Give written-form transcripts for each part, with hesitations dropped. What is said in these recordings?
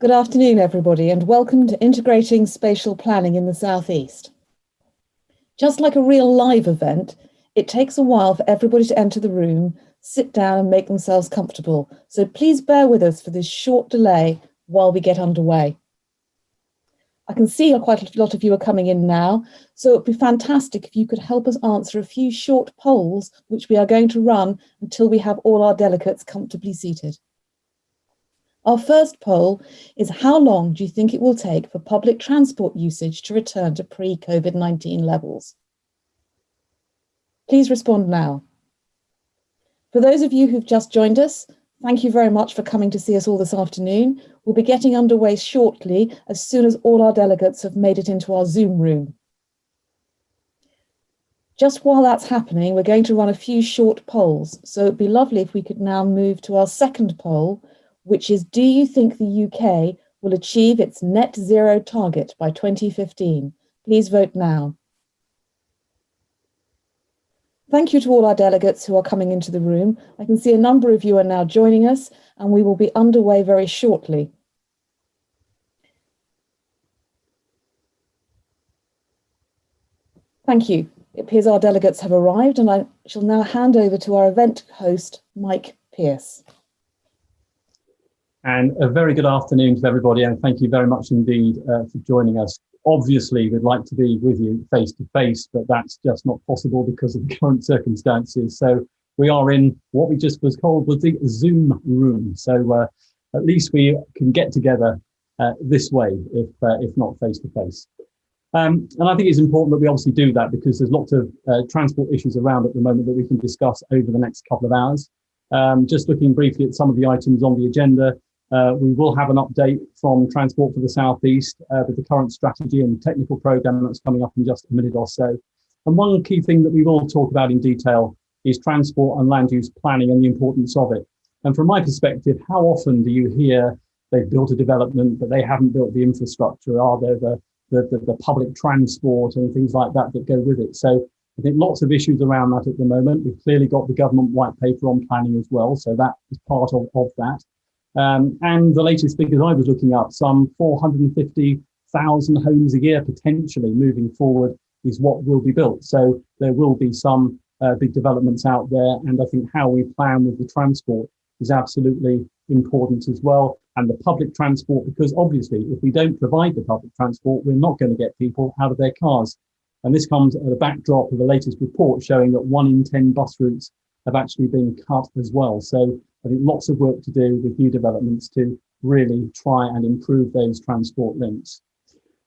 Good afternoon, everybody, and welcome to Integrating Spatial Planning in the Southeast. Just like a real live event, it takes a while for everybody to enter the room, sit down and make themselves comfortable. So please bear with us for this short delay while we get underway. I can see quite a lot of you are coming in now, so it would be fantastic if you could help us answer a few short polls, which we are going to run until we have all our delegates comfortably seated. Our first poll is: how long do you think it will take for public transport usage to return to pre-COVID-19 levels? Please respond now. For those of you who've just joined us, thank you very much for coming to see us all this afternoon. We'll be getting underway shortly as soon as all our delegates have made it into our Zoom room. Just while that's happening, we're going to run a few short polls. So it'd be lovely if we could now move to our second poll, which is: do you think the UK will achieve its net zero target by 2015? Please vote now. Thank you to all our delegates who are coming into the room. I can see a number of you are now joining us, and we will be underway very shortly. Thank you. It appears our delegates have arrived, and I shall now hand over to our event host, Mike Pierce. And a very good afternoon to everybody, and thank you very much indeed for joining us. Obviously, we'd like to be with you face to face, but that's just not possible because of the current circumstances. So we are in what we just was called was the Zoom room. So at least we can get together this way, if not face to face. And I think it's important that we obviously do that because there's lots of transport issues around at the moment that we can discuss over the next couple of hours. Just looking briefly at some of the items on the agenda. We will have an update from Transport for the South East with the current strategy and technical programme that's coming up in just a minute or so. And one key thing that we will talk about in detail is transport and land use planning and the importance of it. And from my perspective, how often do you hear they've built a development, but they haven't built the infrastructure? Are there the public transport and things like that that go with it? So I think lots of issues around that at the moment. We've clearly got the government white paper on planning as well. So that is part of that. And the latest figures I was looking up, some 450,000 homes a year potentially moving forward is what will be built. So there will be some big developments out there. And I think how we plan with the transport is absolutely important as well. And the public transport, because obviously if we don't provide the public transport, we're not going to get people out of their cars. And this comes at a backdrop of the latest report showing that 1 in 10 bus routes have actually been cut as well. So I think lots of work to do with new developments to really try and improve those transport links.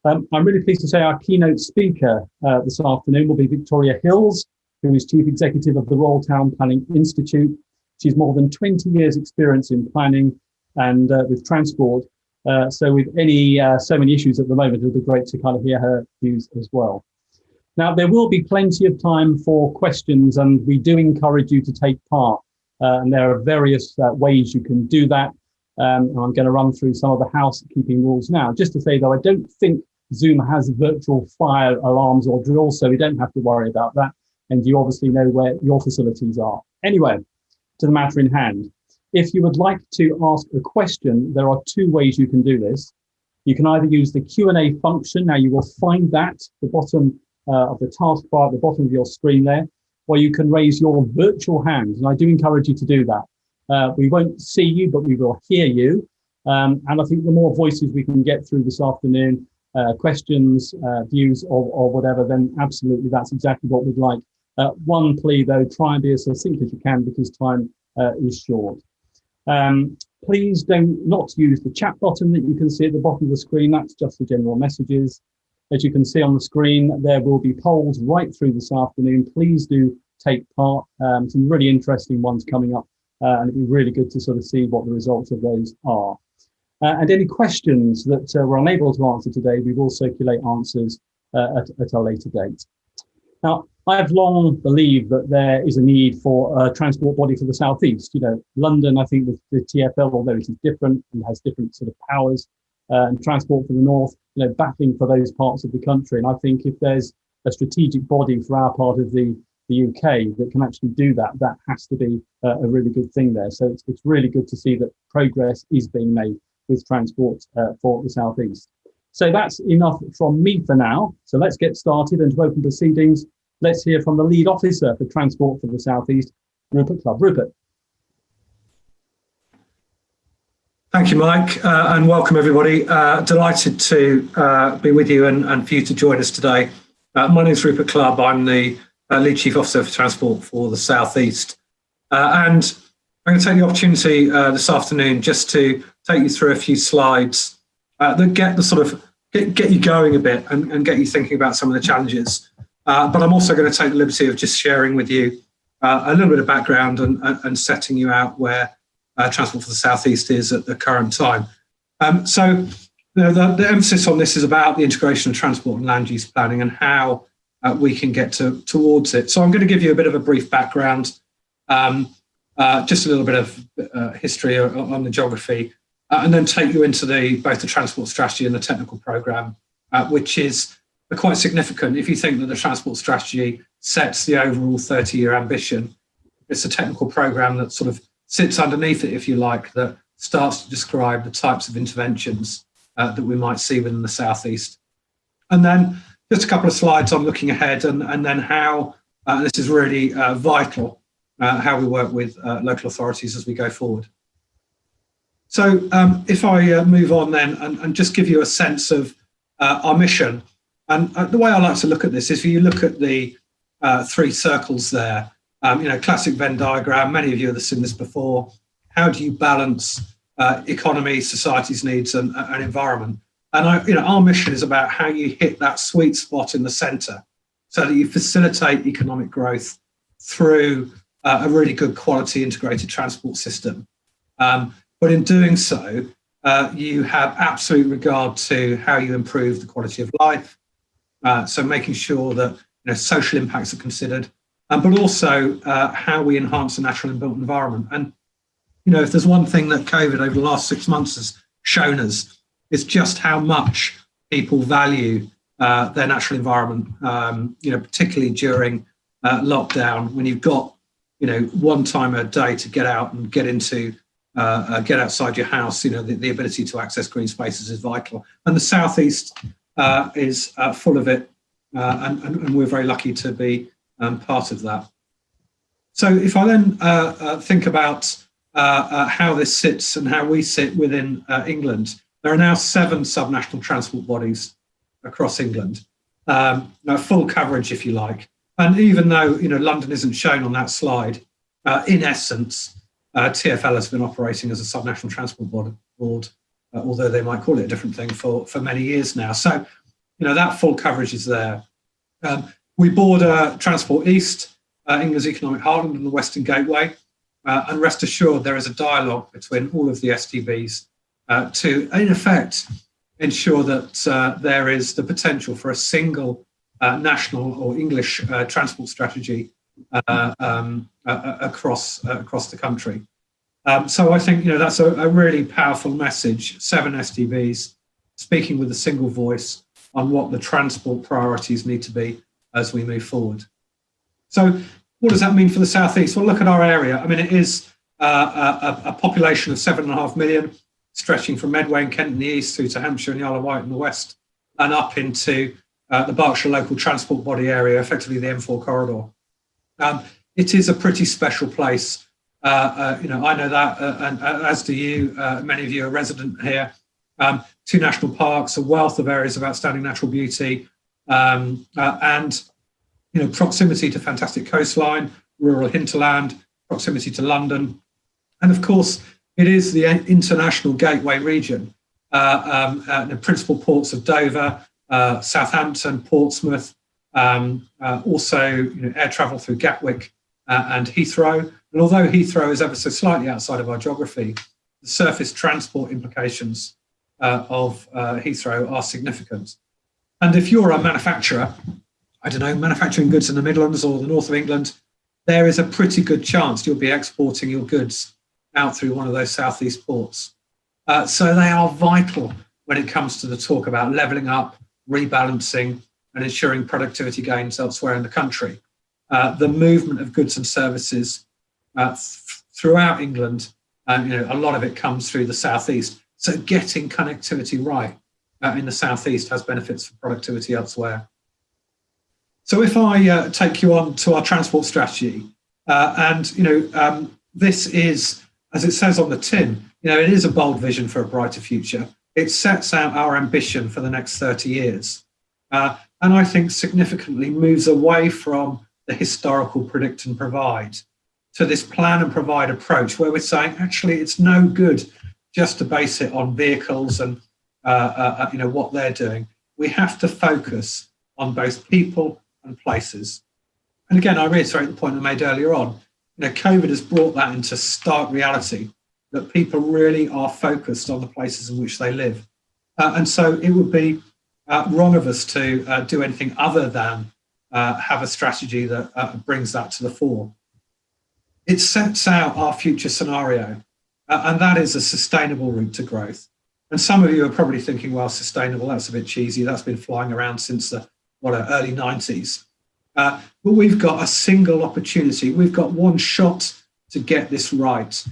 I'm really pleased to say our keynote speaker this afternoon will be Victoria Hills, who is Chief Executive of the Royal Town Planning Institute. She's more than 20 years experience in planning and with transport. So with so many issues at the moment, it'll be great to kind of hear her views as well. Now, there will be plenty of time for questions, and we do encourage you to take part. And there are various ways you can do that. And I'm going to run through some of the housekeeping rules now. Just to say, though, I don't think Zoom has virtual fire alarms or drills, so we don't have to worry about that. And you obviously know where your facilities are. Anyway, to the matter in hand. If you would like to ask a question, there are two ways you can do this. You can either use the Q&A function. Now, you will find that at the bottom of the taskbar at the bottom of your screen there, or you can raise your virtual hand, and I do encourage you to do that. We won't see you, but we will hear you. And I think the more voices we can get through this afternoon, questions, views, or whatever, then absolutely that's exactly what we'd like. One plea, though, try and be as succinct as you can because time is short. Please not use the chat button that you can see at the bottom of the screen. That's just the general messages. As you can see on the screen, there will be polls right through this afternoon. Please do take part. Some really interesting ones coming up, and it'd be really good to sort of see what the results of those are. And any questions that we're unable to answer today, we will circulate answers at a later date. Now, I've long believed that there is a need for a transport body for the South East. You know, London, I think with the TfL, although it is different and has different sort of powers, and transport for the North, you know, battling for those parts of the country. And I think if there's a strategic body for our part of the UK that can actually do that, that has to be a really good thing there. So it's really good to see that progress is being made with transport for the South East. So that's enough from me for now. So let's get started, and to open proceedings, let's hear from the lead officer for transport for the South East, Rupert Clubb. Rupert. Thank you, Mike, and welcome everybody. Delighted to be with you and for you to join us today. My name is Rupert Clubb. I'm the lead chief officer for transport for the South East. And I'm going to take the opportunity this afternoon just to take you through a few slides that get you going a bit and get you thinking about some of the challenges. But I'm also going to take the liberty of just sharing with you a little bit of background and setting you out where transport for the South East is at the current time. So the emphasis on this is about the integration of transport and land use planning and how we can get towards it. So I'm going to give you a bit of a brief background, just a little bit of history on the geography, and then take you into both the transport strategy and the technical programme, which is quite significant. If you think that the transport strategy sets the overall 30-year ambition, it's a technical programme that sort of sits underneath it, if you like, that starts to describe the types of interventions that we might see within the South East. And then just a couple of slides on looking ahead and then how this is really vital, how we work with local authorities as we go forward. So if I move on then and just give you a sense of our mission. And the way I like to look at this is if you look at the three circles there, classic Venn diagram, many of you have seen this before. How do you balance economy, society's needs and environment? And our mission is about how you hit that sweet spot in the centre so that you facilitate economic growth through a really good quality integrated transport system. But in doing so, you have absolute regard to how you improve the quality of life. So making sure that social impacts are considered, but also how we enhance the natural and built environment. And if there's one thing that COVID over the last 6 months has shown us, it's just how much people value their natural environment. Particularly during lockdown, when you've got 1 time a day to get out and get outside your house, the ability to access green spaces is vital. And the South East is full of it, and we're very lucky to be part of that. So if I then think about how this sits and how we sit within England, there are now 7 subnational transport bodies across England, full coverage, if you like. And even though London isn't shown on that slide, in essence, TfL has been operating as a subnational transport board, although they might call it a different thing for many years now. So, that full coverage is there. We border Transport East, England's economic heartland, and the Western Gateway. And rest assured, there is a dialogue between all of the STBs to, in effect, ensure that there is the potential for a single national or English transport strategy across the country. So I think that's a really powerful message. 7 STBs speaking with a single voice on what the transport priorities need to be as we move forward. So what does that mean for the South East? Well, look at our area. I mean, it is a population of 7.5 million, stretching from Medway and Kent in the east through to Hampshire and Isle of Wight in the west, and up into the Berkshire local transport body area, effectively the M4 corridor. It is a pretty special place. I know that, and as do you. Many of you are resident here. 2 national parks, a wealth of areas of outstanding natural beauty, and proximity to fantastic coastline, rural hinterland, proximity to London, and of course it is the international gateway region. The principal ports of Dover, Southampton, Portsmouth, also air travel through Gatwick and Heathrow. And although Heathrow is ever so slightly outside of our geography, the surface transport implications of Heathrow are significant. And if you're a manufacturer, manufacturing goods in the Midlands or the north of England, there is a pretty good chance you'll be exporting your goods out through one of those southeast ports. So they are vital when it comes to the talk about levelling up, rebalancing, and ensuring productivity gains elsewhere in the country. The movement of goods and services throughout England, a lot of it comes through the southeast. So getting connectivity right in the southeast has benefits for productivity elsewhere. So if I take you on to our transport strategy, this is, as it says on the tin, it is a bold vision for a brighter future. It sets out our ambition for the next 30 years. And I think significantly moves away from the historical predict and provide to this plan and provide approach, where we're saying, actually, it's no good just to base it on vehicles and what they're doing. We have to focus on both people and places. And again, I reiterate the point I made earlier on. COVID has brought that into stark reality, that people really are focused on the places in which they live. And so it would be wrong of us to do anything other than have a strategy that brings that to the fore. It sets out our future scenario, and that is a sustainable route to growth. And some of you are probably thinking, well, sustainable, that's a bit cheesy. That's been flying around since the early 90s. But we've got a single opportunity. We've got one shot to get this right,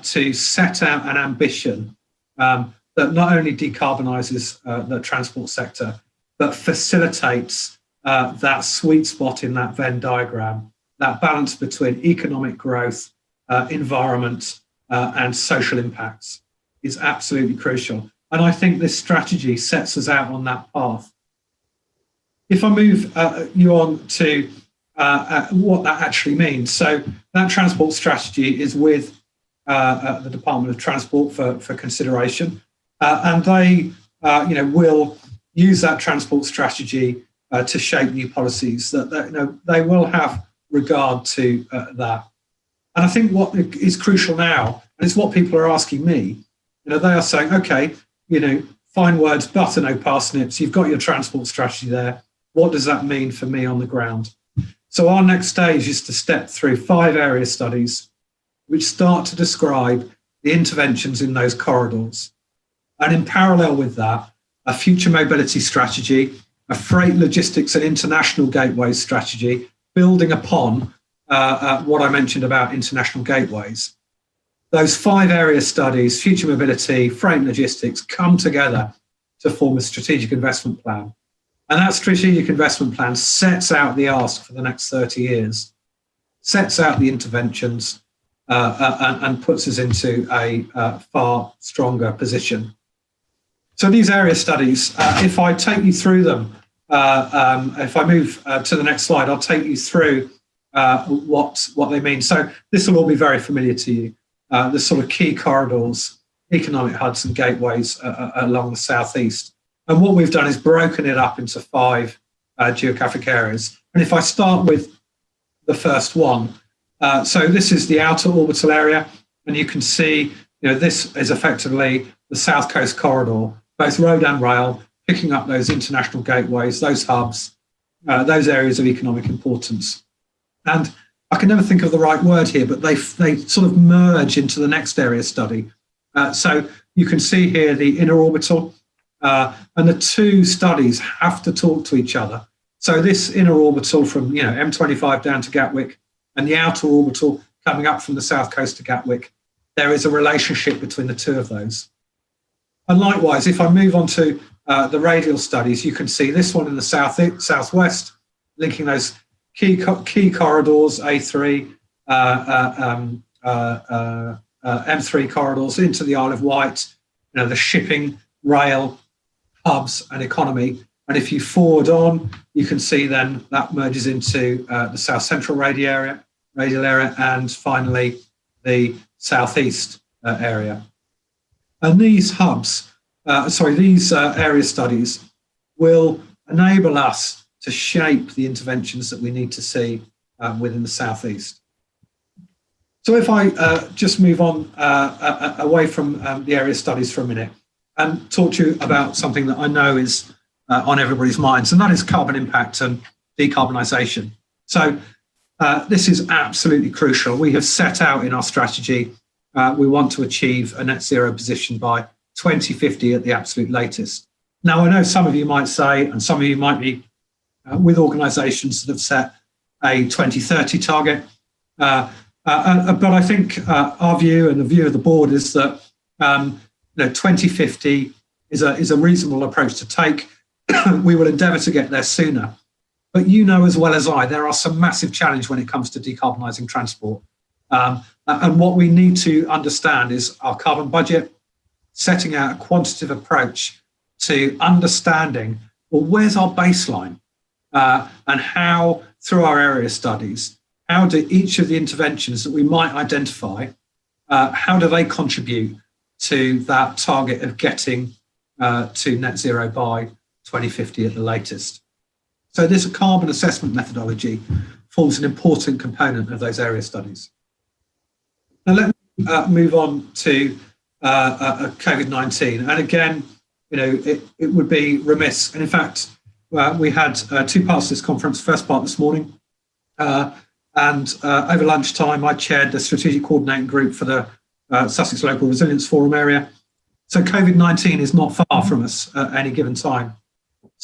to set out an ambition that not only decarbonises the transport sector, but facilitates that sweet spot in that Venn diagram, that balance between economic growth, environment, and social impacts is absolutely crucial. And I think this strategy sets us out on that path. If I move you on to what that actually means. So that transport strategy is with the Department of Transport for consideration. And they will use that transport strategy to shape new policies that they will have regard to that. And I think what is crucial now, and it's what people are asking me, they are saying, okay, fine words, butter, no parsnips. You've got your transport strategy there. What does that mean for me on the ground? So our next stage is to step through 5 area studies which start to describe the interventions in those corridors. And in parallel with that, a future mobility strategy, a freight logistics and international gateways strategy, building upon what I mentioned about international gateways. Those 5 area studies, future mobility, freight and logistics, come together to form a strategic investment plan. And that strategic investment plan sets out the ask for the next 30 years, sets out the interventions, and puts us into a far stronger position. So these area studies, if I take you through them, if I move to the next slide, I'll take you through what they mean. So this will all be very familiar to you. The sort of key corridors, economic hubs and gateways along the southeast. And what we've done is broken it up into 5 geographic areas. And if I start with the first one, so this is the outer orbital area, and you can see, this is effectively the South Coast corridor, both road and rail, picking up those international gateways, those hubs, those areas of economic importance. And I can never think of the right word here, but they sort of merge into the next area study. So you can see here the inner orbital, and the 2 studies have to talk to each other. So this inner orbital from M25 down to Gatwick, and the outer orbital coming up from the south coast to Gatwick, there is a relationship between the 2 of those. And likewise, if I move on to the radial studies, you can see this one in the southwest, linking those key corridors, A3, M3 corridors into the Isle of Wight, the shipping, rail, hubs and economy. And if you forward on, you can see then that merges into the South Central radial area, and finally the Southeast area. And these hubs, these area studies will enable us to shape the interventions that we need to see within the Southeast. So if I just move on away from the area studies for a minute and talk to you about something that I know is on everybody's minds, and that is carbon impact and decarbonisation. So this is absolutely crucial. We have set out in our strategy, we want to achieve a net zero position by 2050 at the absolute latest. Now, I know some of you might say, and some of you might be with organisations that have set a 2030 target, but I think our view and the view of the board is that 2050 is a reasonable approach to take. We will endeavour to get there sooner. But you know as well as I, there are some massive challenges when it comes to decarbonising transport. And what we need to understand is our carbon budget, setting out a quantitative approach to understanding, well, where's our baseline? And how, through our area studies, how do each of the interventions that we might identify, how do they contribute to that target of getting to net zero by 2050 at the latest? So this carbon assessment methodology forms an important component of those area studies. Now let me move on to COVID-19. And again, it would be remiss. And in fact, we had two parts to this conference. First part this morning, and over lunchtime, I chaired the strategic coordinating group for the Sussex Local Resilience Forum area. So COVID-19 is not far from us at any given time.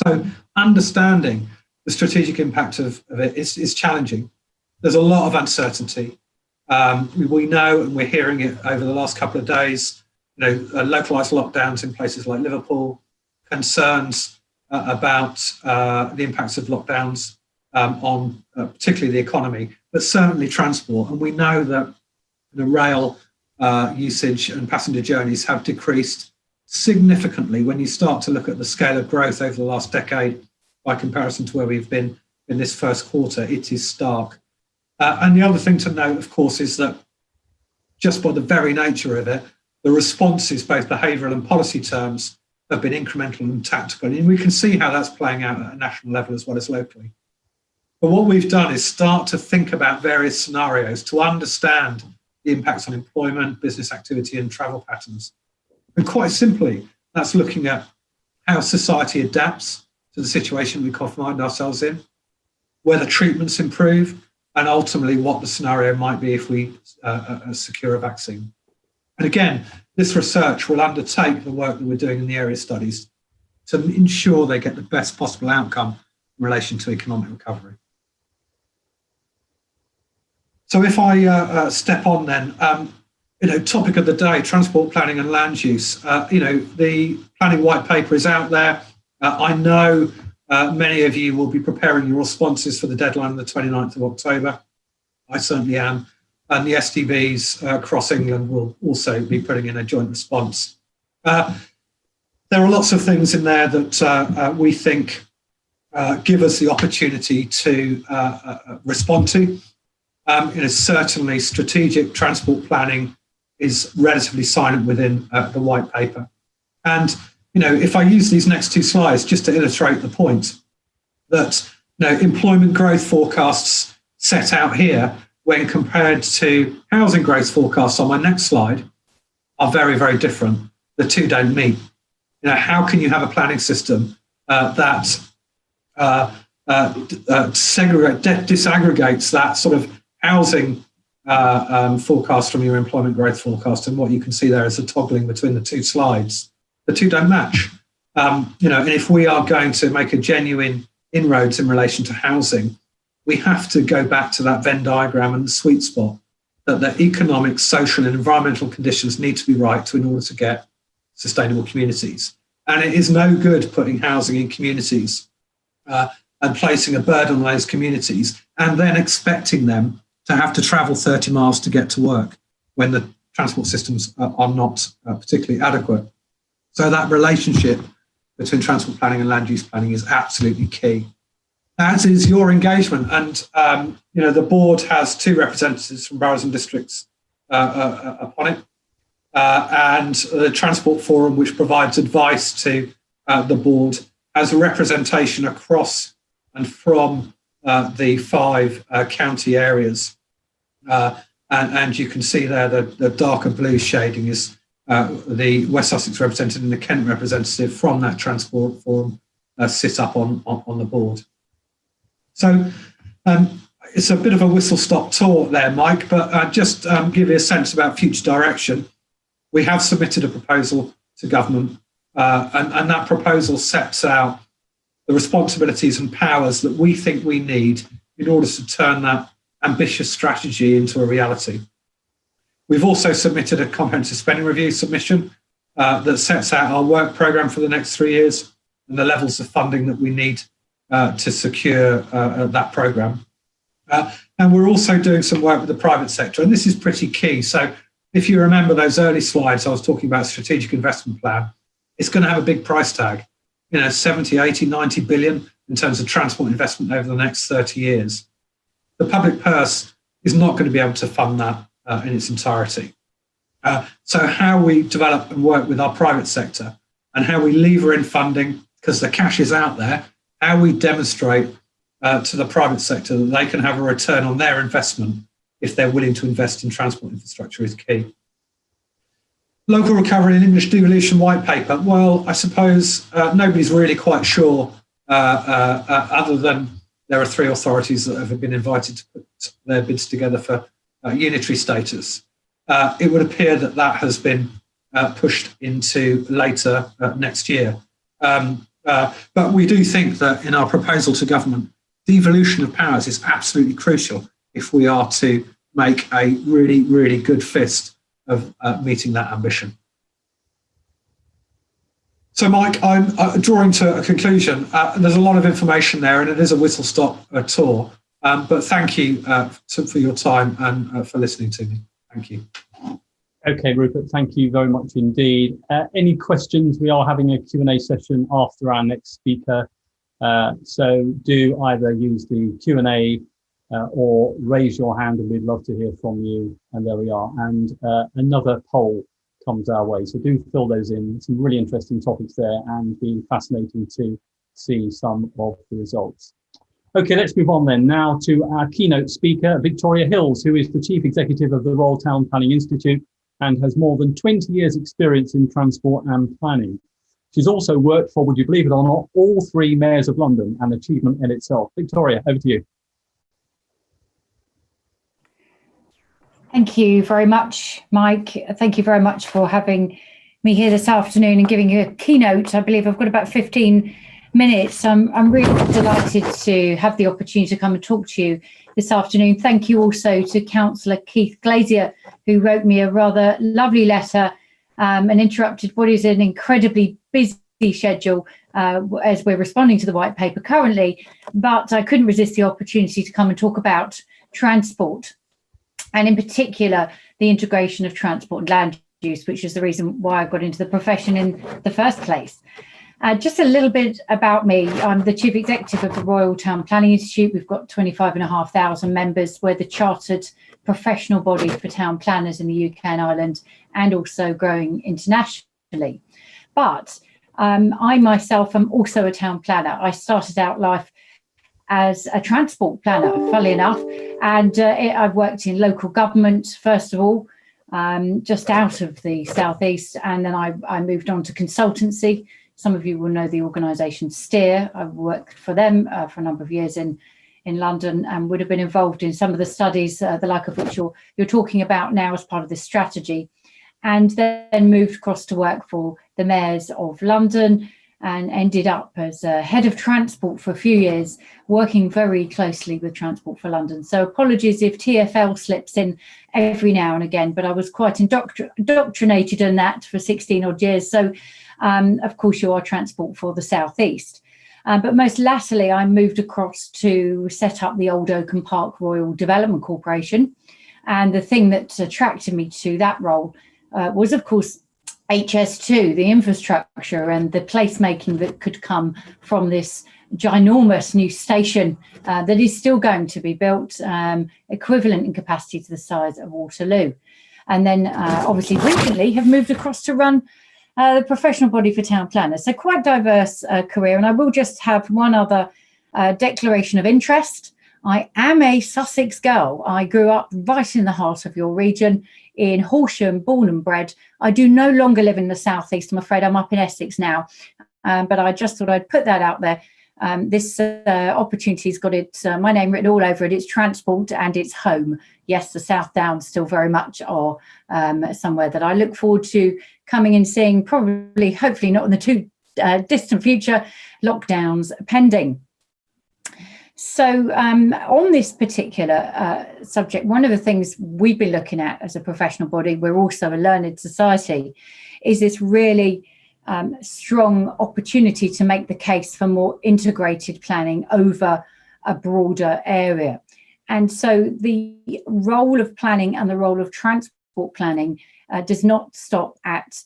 So understanding the strategic impact of it is challenging. There's a lot of uncertainty. We know, and we're hearing it over the last couple of days, localised lockdowns in places like Liverpool, concerns about the impacts of lockdowns on particularly the economy, but certainly transport. And we know that the rail usage and passenger journeys have decreased significantly when you start to look at the scale of growth over the last decade by comparison to where we've been in this first quarter. It is stark. And the other thing to note, of course, is that just by the very nature of it, the responses, both behavioural and policy terms, have been incremental and tactical. And we can see how that's playing out at a national level as well as locally. But what we've done is start to think about various scenarios to understand the impacts on employment, business activity and travel patterns. And quite simply, that's looking at how society adapts to the situation we find ourselves in, whether treatments improve, and ultimately what the scenario might be if we secure a vaccine. And again, this research will undertake the work that we're doing in the area studies to ensure they get the best possible outcome in relation to economic recovery. So if I step on then, topic of the day, transport planning and land use. The planning white paper is out there. I know many of you will be preparing your responses for the deadline on the 29th of October. I certainly am. And the STBs across England will also be putting in a joint response. There are lots of things in there that we think give us the opportunity to respond to. Certainly strategic transport planning is relatively silent within the white paper. And if I use these next two slides just to illustrate the point that employment growth forecasts set out here when compared to housing growth forecasts on my next slide are very, very different. The two don't meet. How can you have a planning system that disaggregates that sort of housing forecast from your employment growth forecast? And what you can see there is a toggling between the two slides. The two don't match. And if we are going to make a genuine inroads in relation to housing, we have to go back to that Venn diagram and the sweet spot that the economic, social and environmental conditions need to be right in order to get sustainable communities. And it is no good putting housing in communities and placing a burden on those communities and then expecting them to have to travel 30 miles to get to work when the transport systems are not particularly adequate. So that relationship between transport planning and land use planning is absolutely key, as is your engagement. And, the board has two representatives from boroughs and districts upon it. And the Transport Forum, which provides advice to the board, has a representation across and from the 5 county areas. And you can see there the darker blue shading is the West Sussex representative and the Kent representative from that Transport Forum sit up on the board. So it's a bit of a whistle-stop tour there, Mike, but just give you a sense about future direction. We have submitted a proposal to government, and that proposal sets out the responsibilities and powers that we think we need in order to turn that ambitious strategy into a reality. We've also submitted a comprehensive spending review submission, that sets out our work programme for the next 3 years and the levels of funding that we need to secure that programme. And we're also doing some work with the private sector, and this is pretty key. So if you remember those early slides, I was talking about strategic investment plan. It's going to have a big price tag, 70, 80, 90 billion in terms of transport investment over the next 30 years. The public purse is not going to be able to fund that in its entirety. So how we develop and work with our private sector and how we lever in funding, because the cash is out there, how we demonstrate to the private sector that they can have a return on their investment if they're willing to invest in transport infrastructure is key. Local recovery and English devolution white paper. Well, I suppose nobody's really quite sure, other than there are 3 authorities that have been invited to put their bids together for unitary status. It would appear that that has been pushed into later next year. But we do think that in our proposal to government, devolution of powers is absolutely crucial if we are to make a really, really good fist of meeting that ambition. So, Mike, I'm drawing to a conclusion. There's a lot of information there, and it is a whistle-stop tour. But thank you for your time and for listening to me. Thank you. Okay, Rupert, thank you very much indeed. Any questions? We are having a Q&A session after our next speaker. So do either use the Q&A or raise your hand, and we'd love to hear from you. And there we are. And another poll comes our way. So do fill those in. Some really interesting topics there, and been fascinating to see some of the results. Okay, let's move on then now to our keynote speaker, Victoria Hills, who is the Chief Executive of the Royal Town Planning Institute and has more than 20 years experience in transport and planning. She's also worked for, would you believe it or not, all 3 mayors of London, an achievement in itself. Victoria, over to you. Thank you very much, Mike. Thank you very much for having me here this afternoon and giving you a keynote. I believe I've got about 15 minutes. I'm really delighted to have the opportunity to come and talk to you this afternoon. Thank you also to Councillor Keith Glazier, who wrote me a rather lovely letter and interrupted what is an incredibly busy schedule as we're responding to the white paper currently. But I couldn't resist the opportunity to come and talk about transport, and in particular, the integration of transport and land use, which is the reason why I got into the profession in the first place. Just a little bit about me. I'm the Chief Executive of the Royal Town Planning Institute. We've got 25,500 members. We're the chartered professional body for town planners in the UK and Ireland, and also growing internationally. But I myself am also a town planner. I started out life as a transport planner, funnily enough, and I've worked in local government, first of all, just out of the southeast, and then I moved on to consultancy. Some of you will know the organisation Steer. I've worked for them for a number of years in London, and would have been involved in some of the studies, the like of which you're talking about now as part of this strategy, and then moved across to work for the mayors of London, and ended up as head of transport for a few years, working very closely with Transport for London. So apologies if TfL slips in every now and again, but I was quite indoctrinated in that for 16 odd years. So of course you are Transport for the South East. But most latterly, I moved across to set up the Old Oakham Park Royal Development Corporation. And the thing that attracted me to that role was, of course, HS2, the infrastructure and the placemaking that could come from this ginormous new station that is still going to be built, equivalent in capacity to the size of Waterloo. And then obviously recently have moved across to run the professional body for town planners. So quite diverse career. And I will just have one other declaration of interest. I am a Sussex girl. I grew up right in the heart of your region in Horsham, born and bred. I do no longer live in the southeast. I'm afraid I'm up in Essex now. But I just thought I'd put that out there. This opportunity's got my name written all over it. It's transport and it's home. Yes, the South Downs still very much are somewhere that I look forward to coming and seeing, probably, hopefully not in the too distant future, lockdowns pending. So on this particular subject, one of the things we've been looking at as a professional body, we're also a learned society, is this really strong opportunity to make the case for more integrated planning over a broader area. And so the role of planning and the role of transport planning does not stop at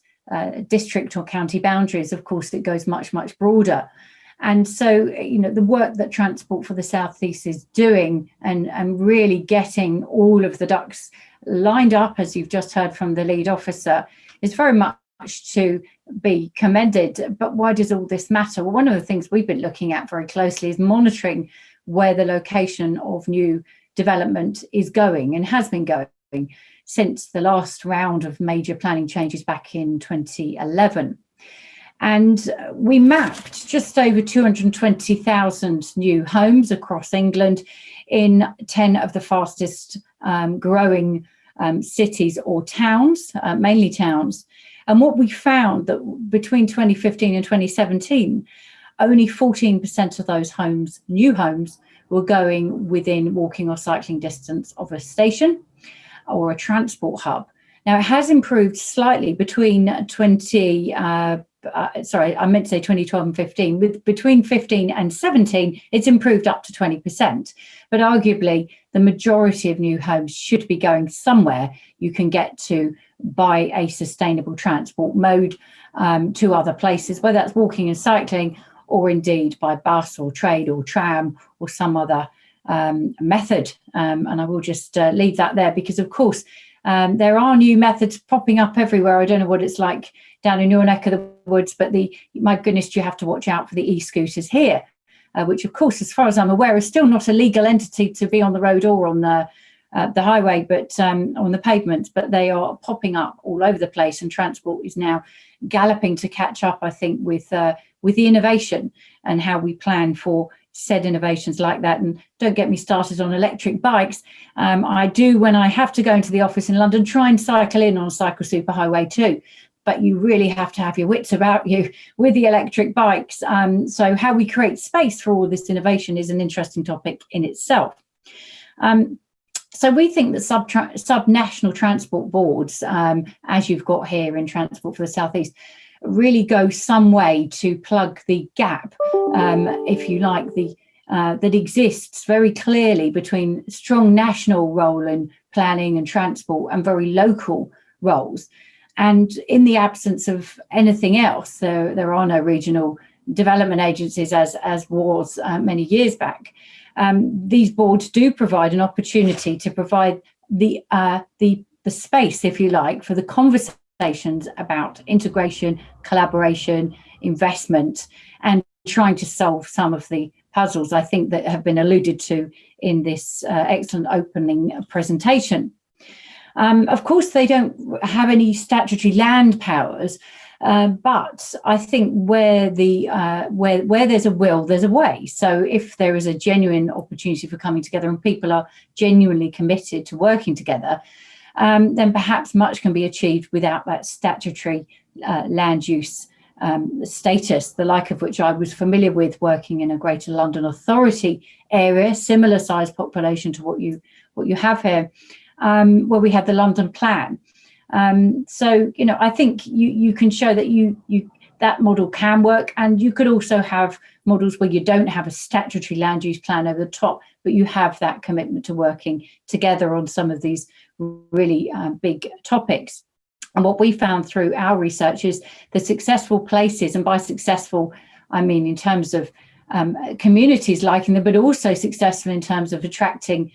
district or county boundaries. Of course, it goes much, much broader. And so, the work that Transport for the South East is doing and really getting all of the ducks lined up, as you've just heard from the lead officer, is very much to be commended. But why does all this matter? Well, one of the things we've been looking at very closely is monitoring where the location of new development is going and has been going since the last round of major planning changes back in 2011. And we mapped just over 220,000 new homes across England in 10 of the fastest growing cities or towns, mainly towns. And what we found that between 2015 and 2017, only 14% of those homes, new homes, were going within walking or cycling distance of a station or a transport hub. Now, it has improved slightly between 2012 and 15. Between 15 and 17, it's improved up to 20%. But arguably, the majority of new homes should be going somewhere you can get to by a sustainable transport mode to other places, whether that's walking and cycling, or indeed by bus or train or tram or some other method. And I will just leave that there because, of course, there are new methods popping up everywhere. I don't know what it's like down in your neck of the woods, but my goodness, you have to watch out for the e-scooters here, which, of course, as far as I'm aware, is still not a legal entity to be on the road or on the highway, but on the pavement. But they are popping up all over the place, and transport is now galloping to catch up, I think, with the innovation and how we plan for said innovations like that. And don't get me started on electric bikes. I do, when I have to go into the office in London, try and cycle in on a cycle superhighway too. But you really have to have your wits about you with the electric bikes. So how we create space for all this innovation is an interesting topic in itself. So we think that sub-national transport boards, as you've got here in Transport for the South East, really go some way to plug the gap, if you like, that exists very clearly between strong national role in planning and transport and very local roles. And in the absence of anything else, there are no regional development agencies as was many years back. These boards do provide an opportunity to provide the space, if you like, for the conversations about integration, collaboration, investment, and trying to solve some of the puzzles, I think, that have been alluded to in this excellent opening presentation. Of course, they don't have any statutory land powers, but I think where there's a will, there's a way. So if there is a genuine opportunity for coming together and people are genuinely committed to working together, then perhaps much can be achieved without that statutory land use status, the like of which I was familiar with working in a Greater London Authority area, similar size population to what you have here, where we had the London Plan. So, I think you can show that that model can work, and you could also have models where you don't have a statutory land use plan over the top, but you have that commitment to working together on some of these really big topics. And what we found through our research is the successful places, and by successful, I mean in terms of communities liking them, but also successful in terms of attracting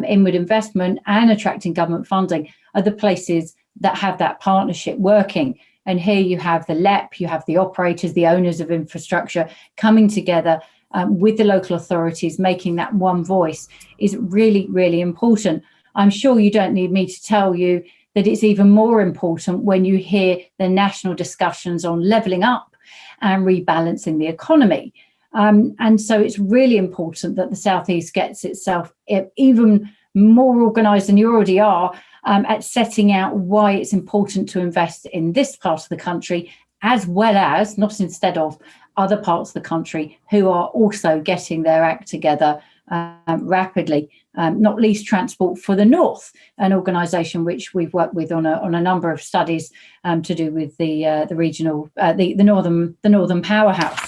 inward investment and attracting government funding, are the places that have that partnership working. And here you have the LEP, you have the operators, the owners of infrastructure coming together with the local authorities, making that one voice is really, really important. I'm sure you don't need me to tell you that it's even more important when you hear the national discussions on levelling up and rebalancing the economy. And so it's really important that the South East gets itself even more organised than you already are at setting out why it's important to invest in this part of the country, as well as, not instead of, other parts of the country who are also getting their act together rapidly, not least Transport for the North, an organisation which we've worked with on a number of studies to do with the regional, the northern powerhouse.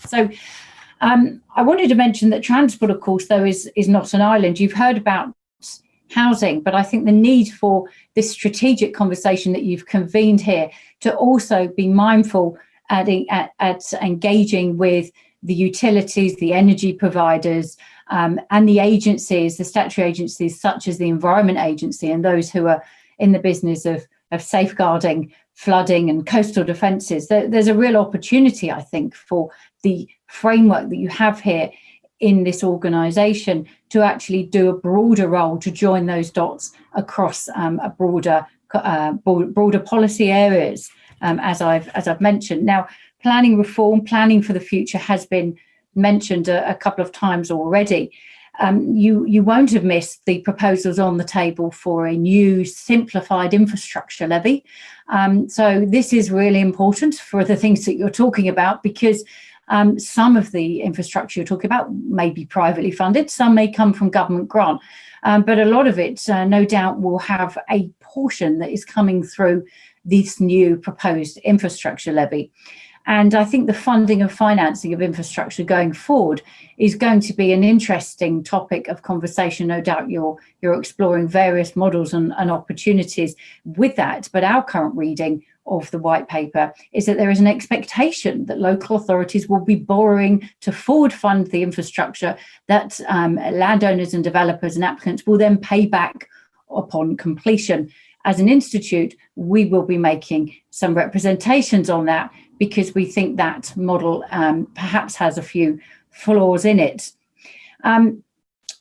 So I wanted to mention that transport, of course, though, is not an island. You've heard about housing, but I think the need for this strategic conversation that you've convened here to also be mindful at engaging with the utilities, the energy providers, and the agencies, the statutory agencies such as the Environment Agency and those who are in the business of safeguarding flooding and coastal defences. There's a real opportunity, I think, for the framework that you have here in this organisation to actually do a broader role, to join those dots across a broader policy areas, as I've mentioned. Now, planning reform, planning for the future has been mentioned a couple of times already. You won't have missed the proposals on the table for a new simplified infrastructure levy. So this is really important for the things that you're talking about, because some of the infrastructure you're talking about may be privately funded, some may come from government grant, but a lot of it no doubt will have a portion that is coming through this new proposed infrastructure levy. And I think the funding and financing of infrastructure going forward is going to be an interesting topic of conversation. No doubt you're exploring various models and opportunities with that. But our current reading of the white paper is that there is an expectation that local authorities will be borrowing to forward fund the infrastructure that landowners and developers and applicants will then pay back upon completion. As an institute, we will be making some representations on that, because we think that model perhaps has a few flaws in it.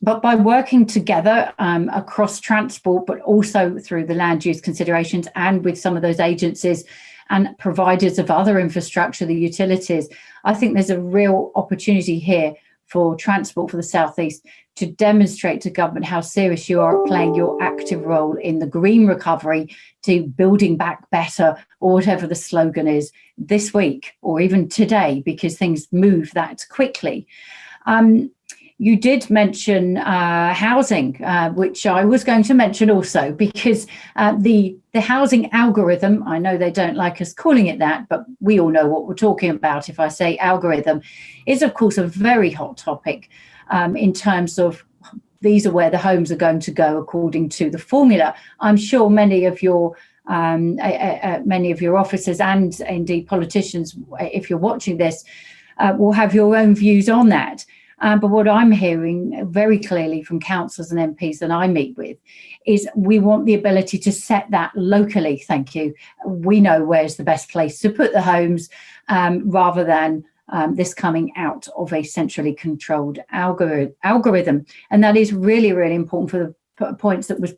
But by working together across transport, but also through the land use considerations and with some of those agencies and providers of other infrastructure, the utilities, I think there's a real opportunity here for Transport for the South East to demonstrate to government how serious you are at playing your active role in the green recovery, to building back better, or whatever the slogan is this week or even today, because things move that quickly. You did mention housing, which I was going to mention also, because the housing algorithm, I know they don't like us calling it that, but we all know what we're talking about if I say algorithm, is of course a very hot topic in terms of these are where the homes are going to go according to the formula. I'm sure many of your officers and indeed politicians, if you're watching this, will have your own views on that. But what I'm hearing very clearly from councillors and MPs that I meet with is we want the ability to set that locally. Thank you. We know where's the best place to put the homes, rather than this coming out of a centrally controlled algorithm. And that is really, really important for the points that was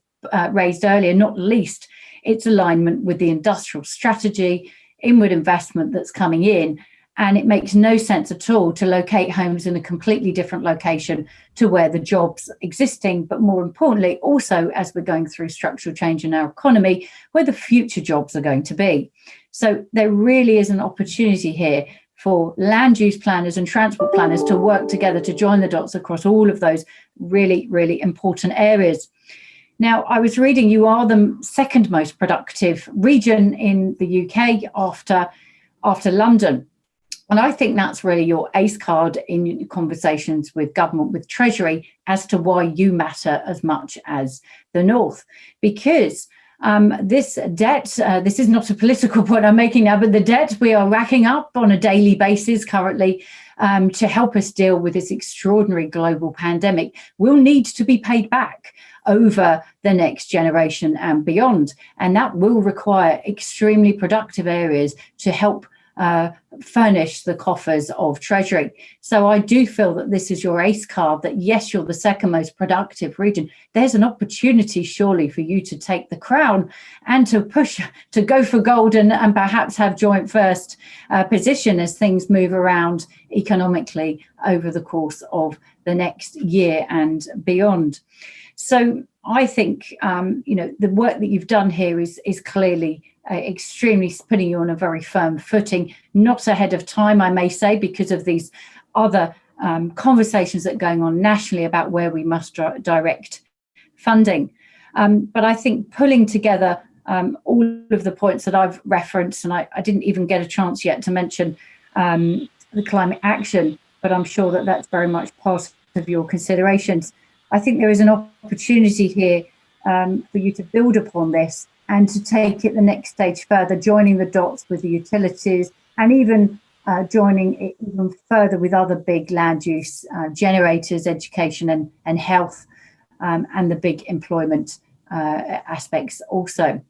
raised earlier, not least its alignment with the industrial strategy, inward investment that's coming in. And it makes no sense at all to locate homes in a completely different location to where the jobs existing, but more importantly, also as we're going through structural change in our economy, where the future jobs are going to be. So there really is an opportunity here for land use planners and transport planners to work together to join the dots across all of those really, really important areas. Now, I was reading you are the second most productive region in the UK after London. And I think that's really your ace card in your conversations with government, with Treasury, as to why you matter as much as the North. Because this debt, this is not a political point I'm making now, but the debt we are racking up on a daily basis currently to help us deal with this extraordinary global pandemic will need to be paid back over the next generation and beyond. And that will require extremely productive areas to help furnish the coffers of Treasury. So I do feel that this is your ace card, that yes, you're the second most productive region. There's an opportunity surely for you to take the crown and to push, to go for gold and perhaps have joint first position as things move around economically over the course of the next year and beyond. So I think, the work that you've done here is clearly extremely putting you on a very firm footing, not ahead of time, I may say, because of these other conversations that are going on nationally about where we must direct funding. But I think pulling together all of the points that I've referenced, and I didn't even get a chance yet to mention the climate action, but I'm sure that that's very much part of your considerations. I think there is an opportunity here for you to build upon this and to take it the next stage further, joining the dots with the utilities and even joining it even further with other big land use generators, education and health, and the big employment aspects also.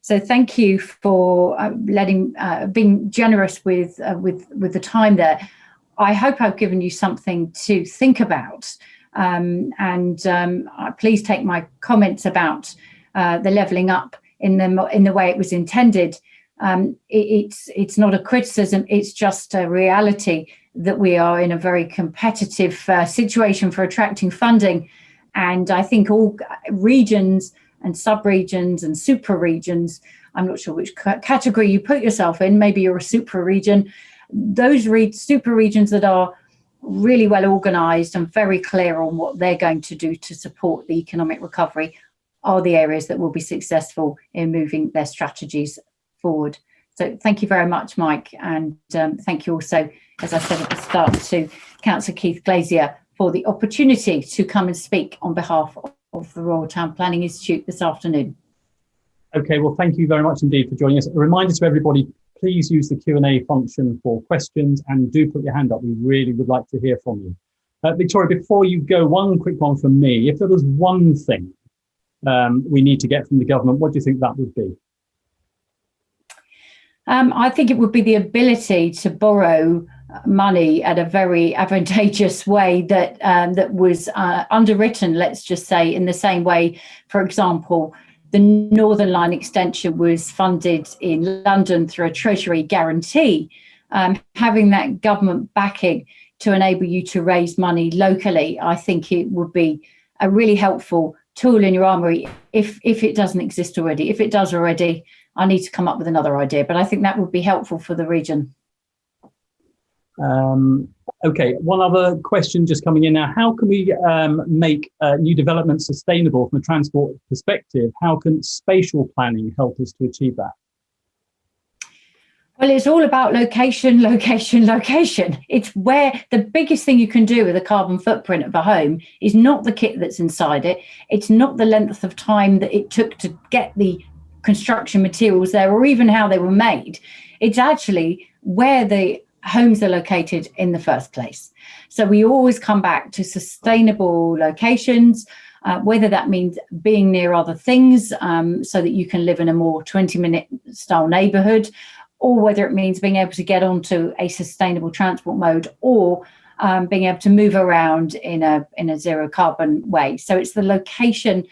So thank you for being generous with the time there. I hope I've given you something to think about, and please take my comments about the levelling up in the way it was intended. It's not a criticism; it's just a reality that we are in a very competitive situation for attracting funding, and I think all regions and sub-regions and super regions, I'm not sure which category you put yourself in, maybe you're a super region, those super regions that are really well organised and very clear on what they're going to do to support the economic recovery are the areas that will be successful in moving their strategies forward. So thank you very much, Mike, and thank you also, as I said at the start, to Councillor Keith Glazier for the opportunity to come and speak on behalf of the Royal Town Planning Institute this afternoon. Okay, well, thank you very much indeed for joining us. A reminder to everybody, please use the Q&A function for questions and do put your hand up. We really would like to hear from you. Victoria, before you go, one quick one from me. If there was one thing we need to get from the government, what do you think that would be? I think it would be the ability to borrow money at a very advantageous way that was underwritten, let's just say, in the same way, for example, the Northern Line extension was funded in London through a Treasury guarantee. Having that government backing to enable you to raise money locally, I think it would be a really helpful tool in your armoury if it doesn't exist already. If it does already, I need to come up with another idea, but I think that would be helpful for the region. Okay, one other question just coming in now. How can we make new development sustainable from a transport perspective? How can spatial planning help us to achieve that? Well, it's all about location, location, location. It's where the biggest thing you can do with a carbon footprint of a home is not the kit that's inside it. It's not the length of time that it took to get the construction materials there or even how they were made. It's actually where the homes are located in the first place. So we always come back to sustainable locations, whether that means being near other things so that you can live in a more 20-minute style neighbourhood, or whether it means being able to get onto a sustainable transport mode or being able to move around in a zero carbon way. So it's the location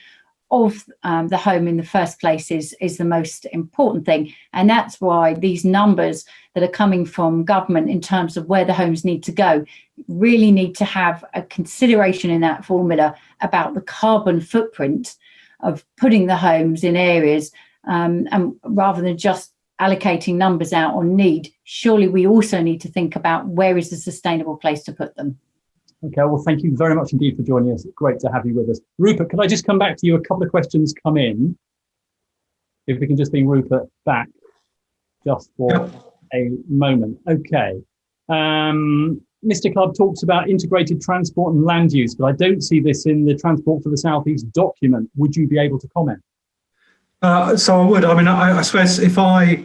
of the home in the first place is the most important thing. And that's why these numbers that are coming from government in terms of where the homes need to go really need to have a consideration in that formula about the carbon footprint of putting the homes in areas, and rather than just allocating numbers out on need, surely we also need to think about where is the sustainable place to put them. Okay, well, thank you very much indeed for joining us. Great to have you with us. Rupert, could I just come back to you? A couple of questions come in. If we can just bring Rupert back just for a moment. Okay. Mr. Clubb talks about integrated transport and land use, but I don't see this in the Transport for the South East document. Would you be able to comment? So I would. I mean, I suppose if I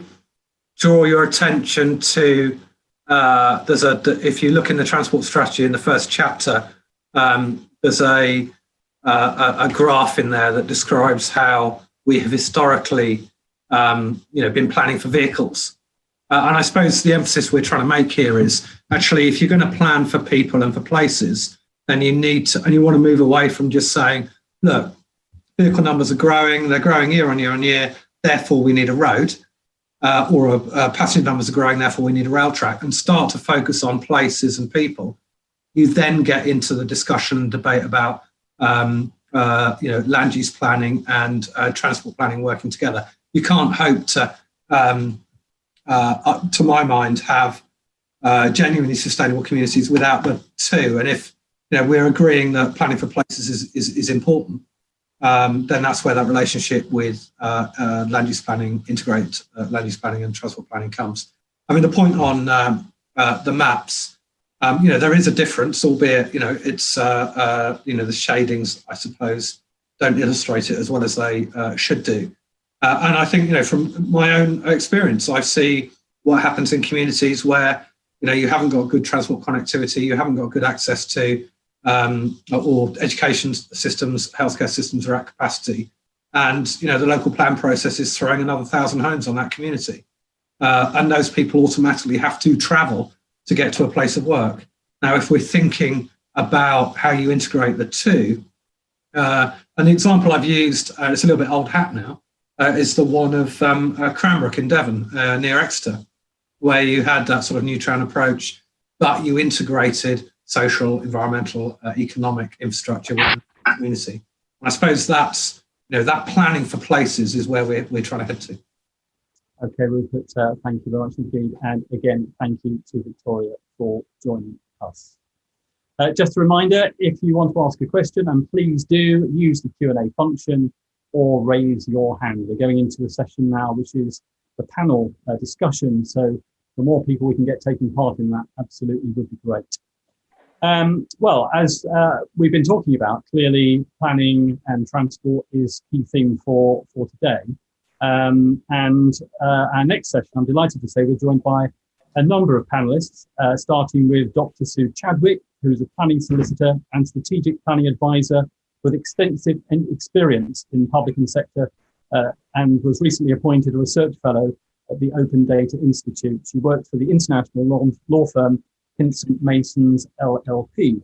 draw your attention to if you look in the transport strategy in the first chapter, there's a graph in there that describes how we have historically, been planning for vehicles. And I suppose the emphasis we're trying to make here is actually, if you're going to plan for people and for places, then you need to, and you want to move away from just saying, look, vehicle numbers are growing, they're growing year on year on year, therefore we need a road. Or passenger numbers are growing, therefore we need a rail track, and start to focus on places and people. You then get into the discussion and debate about land use planning and transport planning working together. You can't hope to my mind, have genuinely sustainable communities without the two. And if we're agreeing that planning for places is important, then that's where that relationship with land use planning, integrate land use planning and transport planning comes. I mean, the point on the maps, there is a difference, albeit it's the shadings, I suppose, don't illustrate it as well as they should do. And I think from my own experience, I see what happens in communities where you haven't got good transport connectivity, you haven't got good access to or education systems, healthcare systems are at capacity, and the local plan process is throwing another 1,000 homes on that community, and those people automatically have to travel to get to a place of work. Now, if we're thinking about how you integrate the two, and the example I've used, it's a little bit old hat now, is the one of Cranbrook in Devon, near Exeter, where you had that sort of Newtown approach, but you integrated social, environmental, economic infrastructure within the community. And I suppose that's, that planning for places is where we're trying to head to. Okay, Rupert, thank you very much indeed. And again, thank you to Victoria for joining us. Just a reminder, if you want to ask a question, and please do use the Q&A function or raise your hand. We're going into a session now, which is the panel discussion. So the more people we can get taking part in that, absolutely would be great. Well, as we've been talking about, clearly planning and transport is key theme for today. And our next session, I'm delighted to say we're joined by a number of panelists, starting with Dr. Sue Chadwick, who's a planning solicitor and strategic planning advisor with extensive experience in public and sector, and was recently appointed a research fellow at the Open Data Institute. She worked for the international law firm Pinsent Masons LLP.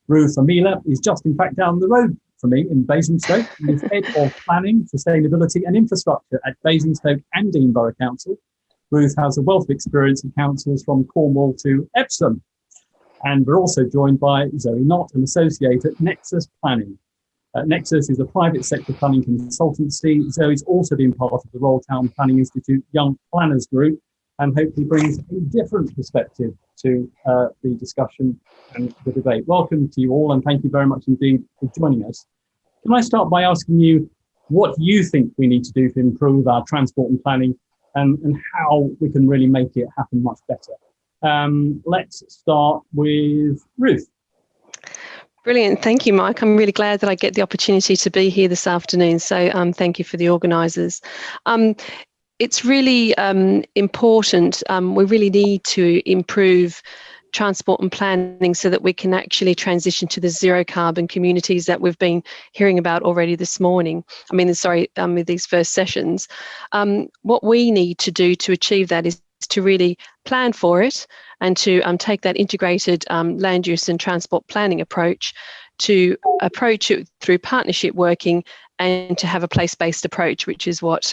Ruth Amila is just in fact down the road from me in Basingstoke, and is head of planning, sustainability and infrastructure at Basingstoke and Dean Borough Council. Ruth has a wealth of experience in councils from Cornwall to Epsom. And we're also joined by Zoe Knott, an associate at Nexus Planning. Nexus is a private sector planning consultancy. Zoe's also been part of the Royal Town Planning Institute Young Planners Group, and hopefully brings a different perspective to the discussion and the debate. Welcome to you all, and thank you very much indeed for joining us. Can I start by asking you what you think we need to do to improve our transport and planning, and how we can really make it happen much better? Let's start with Ruth. Brilliant. Thank you, Mike. I'm really glad that I get the opportunity to be here this afternoon. So thank you for the organisers. It's really important. We really need to improve transport and planning so that we can actually transition to the zero carbon communities that we've been hearing about already this morning. With these first sessions. What we need to do to achieve that is to really plan for it and to take that integrated land use and transport planning approach, to approach it through partnership working, and to have a place-based approach, which is what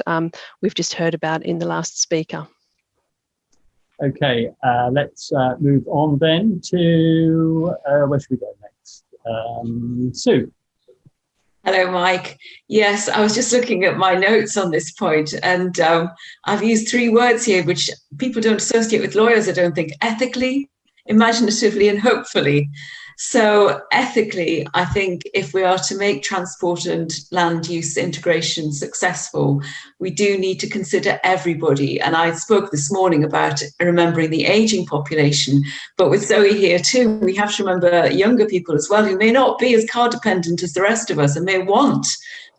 we've just heard about in the last speaker. Okay, let's move on then to, where should we go next? Sue. Hello, Mike. Yes, I was just looking at my notes on this point, and I've used 3 words here which people don't associate with lawyers, I don't think: ethically, imaginatively, and hopefully. So ethically, I think if we are to make transport and land use integration successful, we do need to consider everybody. And I spoke this morning about remembering the aging population, but with Zoe here too, we have to remember younger people as well, who may not be as car dependent as the rest of us and may want,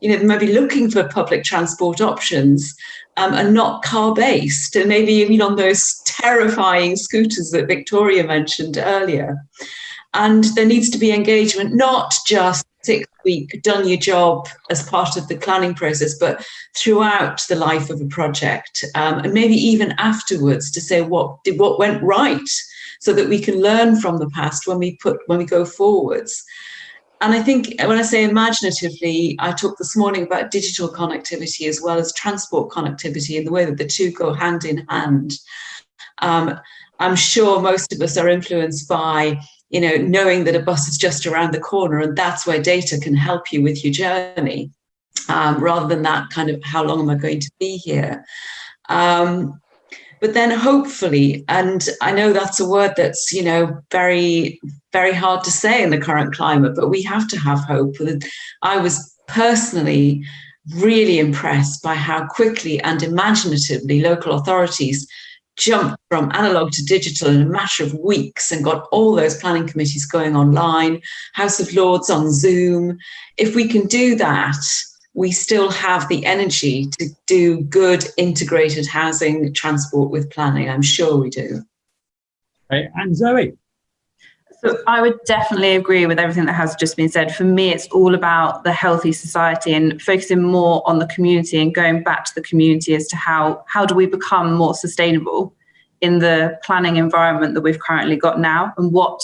they may be looking for public transport options and not car based, and maybe even on those terrifying scooters that Victoria mentioned earlier. And there needs to be engagement, not just 6-week, done your job as part of the planning process, but throughout the life of a project, and maybe even afterwards, to say what went right, so that we can learn from the past when we go forwards. And I think when I say imaginatively, I talked this morning about digital connectivity as well as transport connectivity, and the way that the two go hand in hand. I'm sure most of us are influenced by knowing that a bus is just around the corner, and that's where data can help you with your journey, rather than that kind of, how long am I going to be here? But then hopefully, and I know that's a word that's, very, very hard to say in the current climate, but we have to have hope. I was personally really impressed by how quickly and imaginatively local authorities jumped from analog to digital in a matter of weeks and got all those planning committees going online, House of Lords on Zoom. If we can do that, we still have the energy to do good integrated housing transport with planning. I'm sure we do. Okay. And Zoe? So I would definitely agree with everything that has just been said. For me, it's all about the healthy society and focusing more on the community and going back to the community as to how do we become more sustainable in the planning environment that we've currently got now, and what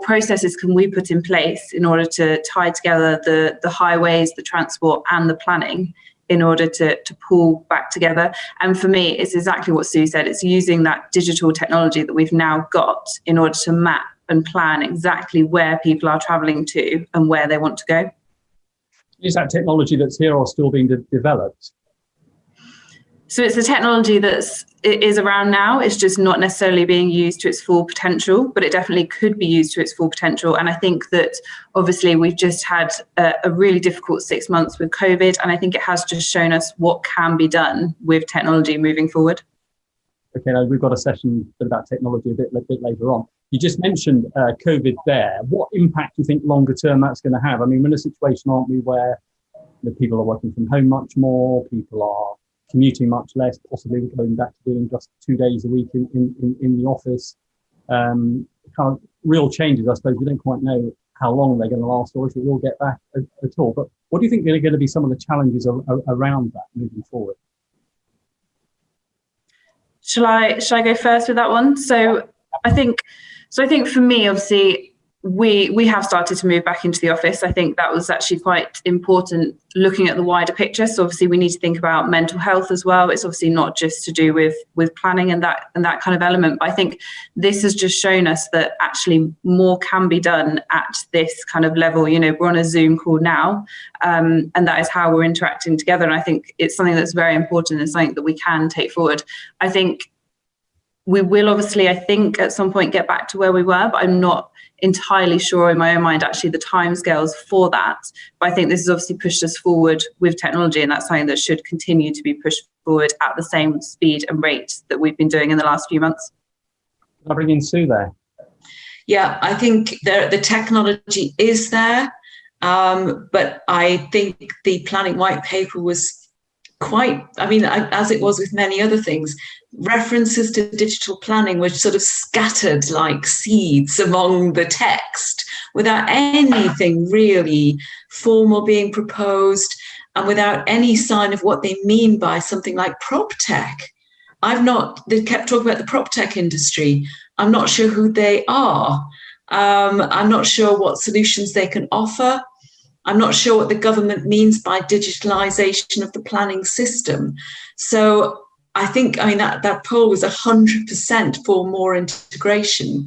processes can we put in place in order to tie together the highways, the transport and the planning in order to pull back together. And for me, it's exactly what Sue said. It's using that digital technology that we've now got in order to map and plan exactly where people are travelling to and where they want to go. Is that technology that's here or still being developed? So it's the technology it is around now. It's just not necessarily being used to its full potential, but it definitely could be used to its full potential. And I think that obviously we've just had a really difficult 6 months with COVID, and I think it has just shown us what can be done with technology moving forward. Okay, now we've got a session about technology a bit later on. You just mentioned COVID there. What impact do you think longer term that's going to have? I mean, we're in a situation, aren't we, where people are working from home much more, people are commuting much less, possibly going back to doing just 2 days a week in the office. Kind of real changes, I suppose. We don't quite know how long they're going to last or if it will get back at all. But what do you think are going to be some of the challenges around that moving forward? Shall I go first with that one? So I think for me, obviously, we have started to move back into the office. I think that was actually quite important, looking at the wider picture. So obviously we need to think about mental health as well. It's obviously not just to do with planning and that kind of element. But I think this has just shown us that actually more can be done at this kind of level. We're on a Zoom call now, and that is how we're interacting together. And I think it's something that's very important and something that we can take forward. I think we will obviously, I think, at some point get back to where we were, but I'm not entirely sure in my own mind actually the timescales for that. But I think this has obviously pushed us forward with technology, and that's something that should continue to be pushed forward at the same speed and rate that we've been doing in the last few months. Can I bring in Sue there? Yeah, I think the technology is there, but I think the planning white paper was quite, as it was with many other things, references to digital planning were sort of scattered like seeds among the text without anything really formal being proposed and without any sign of what they mean by something like prop tech. They kept talking about the prop tech industry. I'm not sure who they are. I'm not sure what solutions they can offer. I'm not sure what the government means by digitalization of the planning system. So I think, that poll was 100% for more integration.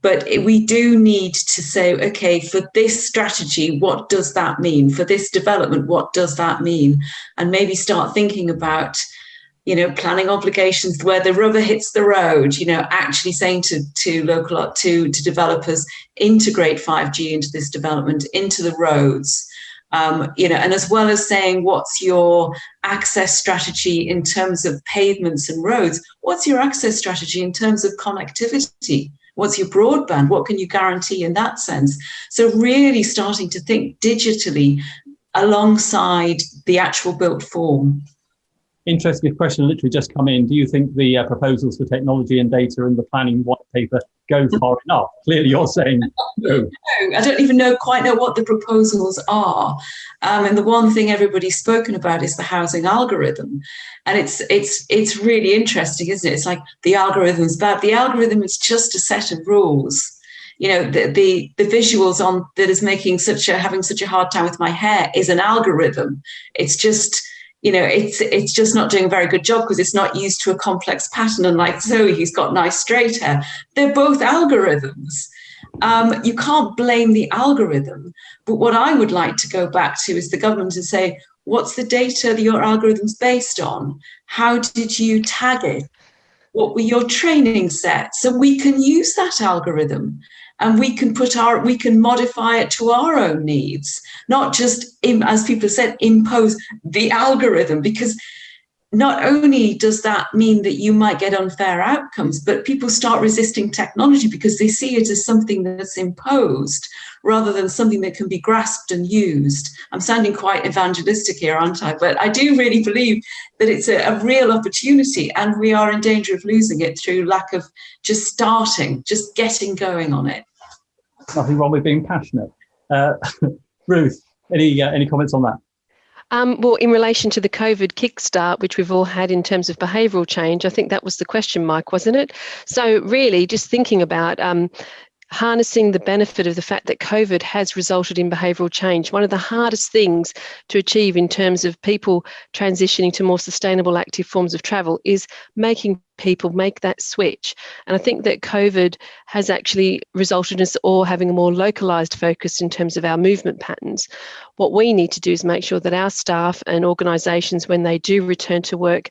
But we do need to say, okay, for this strategy, what does that mean? For this development, what does that mean? And maybe start thinking about, planning obligations where the rubber hits the road, actually saying to developers, integrate 5G into this development, into the roads. And as well as saying, what's your access strategy in terms of pavements and roads? What's your access strategy in terms of connectivity? What's your broadband? What can you guarantee in that sense? So really starting to think digitally alongside the actual built form. Interesting question, literally just come in. Do you think the proposals for technology and data in the planning white paper go far enough? Clearly you're saying no. No, I don't even quite know what the proposals are. And the one thing everybody's spoken about is the housing algorithm. And it's really interesting, isn't it? It's like the algorithm's bad. The algorithm is just a set of rules. The visuals on that is having such a hard time with my hair is an algorithm. It's just, it's just not doing a very good job because it's not used to a complex pattern. And like Zoe, who's got nice straight hair, they're both algorithms. You can't blame the algorithm. But what I would like to go back to is the government and say, what's the data that your algorithm's based on? How did you tag it? what were your training sets? And we can use that algorithm and we can modify it to our own needs, not just, as people have said, impose the algorithm, because not only does that mean that you might get unfair outcomes, but people start resisting technology because they see it as something that's imposed rather than something that can be grasped and used. I'm sounding quite evangelistic here, aren't I? But I do really believe that it's a real opportunity, and we are in danger of losing it through lack of just getting going on it. Nothing wrong with being passionate. Ruth, any comments on that? Well, in relation to the COVID kickstart, which we've all had in terms of behavioural change, I think that was the question, Mike, wasn't it? So really just thinking about harnessing the benefit of the fact that COVID has resulted in behavioural change. One of the hardest things to achieve in terms of people transitioning to more sustainable active forms of travel is making people make that switch. And I think that COVID has actually resulted in us all having a more localised focus in terms of our movement patterns. What we need to do is make sure that our staff and organisations, when they do return to work,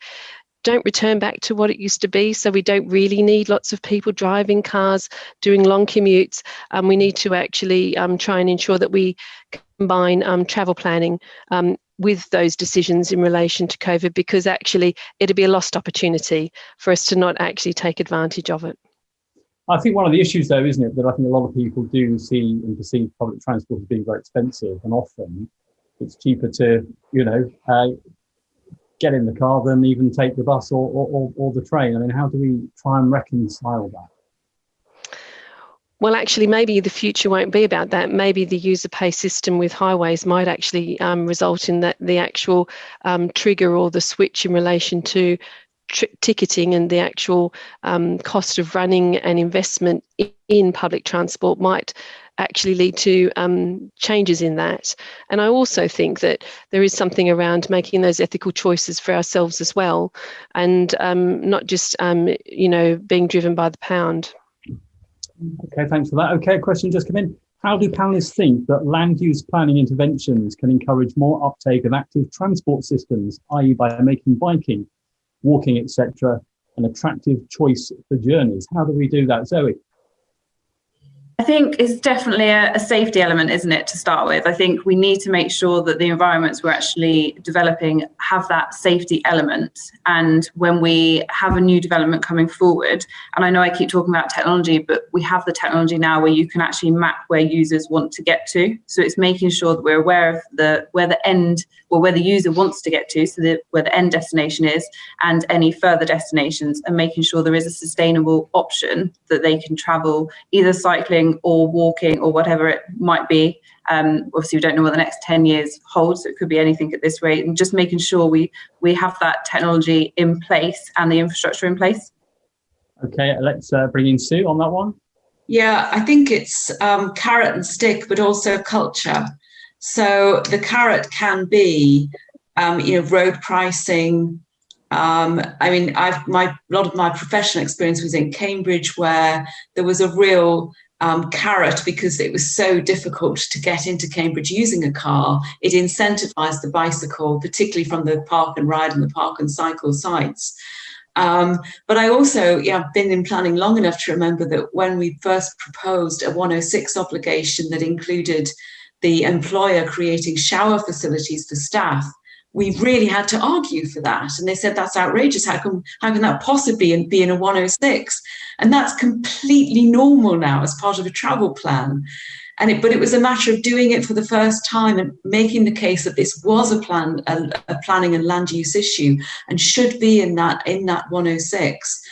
don't return back to what it used to be. So we don't really need lots of people driving cars, doing long commutes. We need to actually try and ensure that we combine travel planning with those decisions in relation to COVID, because actually it'd be a lost opportunity for us to not actually take advantage of it. I think one of the issues, though, isn't it, that I think a lot of people do see and perceive public transport as being very expensive, and often it's cheaper to, get in the car than even take the bus or the train. I mean, how do we try and reconcile that? Well, actually, maybe the future won't be about that. Maybe the user pay system with highways might actually result in that the actual trigger or the switch in relation to ticketing and the actual cost of running and investment in public transport might actually lead to changes in that. And I also think that there is something around making those ethical choices for ourselves as well, and not just being driven by the pound. Okay, thanks for that. Okay, a question just come in. How do panelists think that land use planning interventions can encourage more uptake of active transport systems, i.e. by making biking, walking, etc., an attractive choice for journeys? How do we do that, Zoe? I think it's definitely a safety element, isn't it, to start with? I think we need to make sure that the environments we're actually developing have that safety element. And when we have a new development coming forward, and I know I keep talking about technology, but we have the technology now where you can actually map where users want to get to. So it's making sure that we're aware of where the user wants to get to, so that where the end destination is, and any further destinations, and making sure there is a sustainable option that they can travel, either cycling or walking or whatever it might be. Obviously, we don't know what the next 10 years holds, so it could be anything at this rate, and just making sure we have that technology in place and the infrastructure in place. Okay, let's bring in Sue on that one. Yeah, I think it's carrot and stick, but also culture. So the carrot can be, road pricing. A lot of my professional experience was in Cambridge, where there was a real carrot because it was so difficult to get into Cambridge using a car. It incentivized the bicycle, particularly from the park and ride and the park and cycle sites. But I also, I've been in planning long enough to remember that when we first proposed a 106 obligation that included the employer creating shower facilities for staff, we really had to argue for that. And they said, that's outrageous. How can that possibly be in a 106? And that's completely normal now as part of a travel plan. But it was a matter of doing it for the first time and making the case that this was a planning and land use issue and should be in that 106.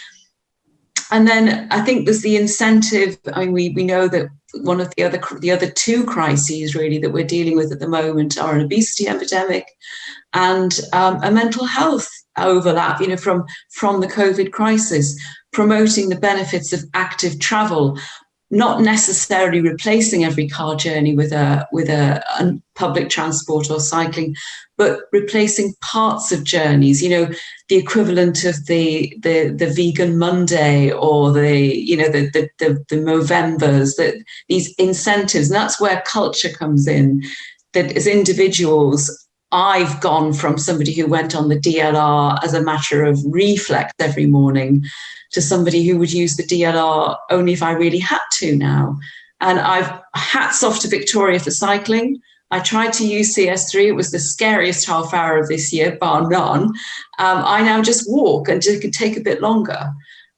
And then I think there's the incentive. We know that one of the other two crises really that we're dealing with at the moment are an obesity epidemic and a mental health overlap, from the COVID crisis, promoting the benefits of active travel, not necessarily replacing every car journey with a public transport or cycling, but replacing parts of journeys, the equivalent of the vegan Monday or the Movembers, these incentives. And that's where culture comes in, that as individuals, I've gone from somebody who went on the DLR as a matter of reflex every morning to somebody who would use the DLR only if I really had to now. And hats off to Victoria for cycling. I tried to use CS3. It was the scariest half hour of this year, bar none. I now just walk, and it could take a bit longer.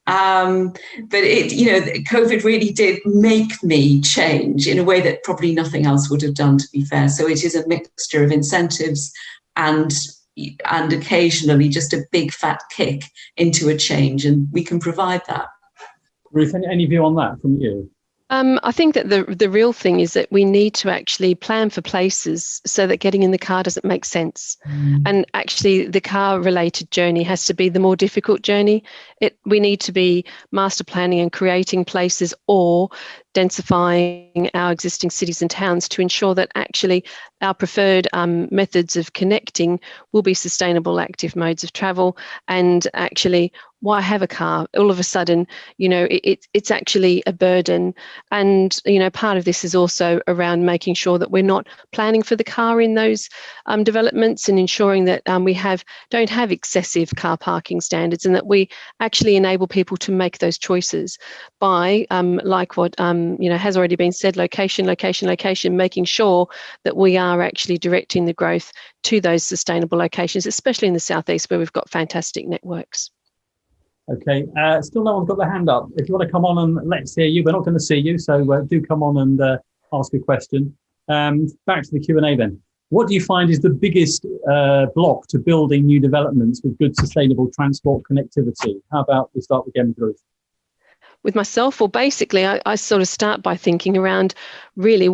But COVID really did make me change in a way that probably nothing else would have done, to be fair. So it is a mixture of incentives and occasionally just a big fat kick into a change, and we can provide that. Ruth, any view on that from you? I think that the real thing is that we need to actually plan for places so that getting in the car doesn't make sense. And actually the car related journey has to be the more difficult journey. We need to be master planning and creating places or densifying our existing cities and towns to ensure that actually our preferred methods of connecting will be sustainable active modes of travel. And actually, why have a car? All of a sudden, it's actually a burden. And, part of this is also around making sure that we're not planning for the car in those developments, and ensuring that we don't have excessive car parking standards, and that we actually enable people to make those choices by, like what has already been said, location, making sure that we are actually directing the growth to those sustainable locations, especially in the southeast where we've got fantastic networks. Okay, still no one's got their hand up. If you want to come on and let's hear you, we're not going to see you, so do come on and ask a question. Back to the Q&A then. What do you find is the biggest block to building new developments with good sustainable transport connectivity? How about we start with Ruth? With myself, well, basically, I sort of start by thinking around really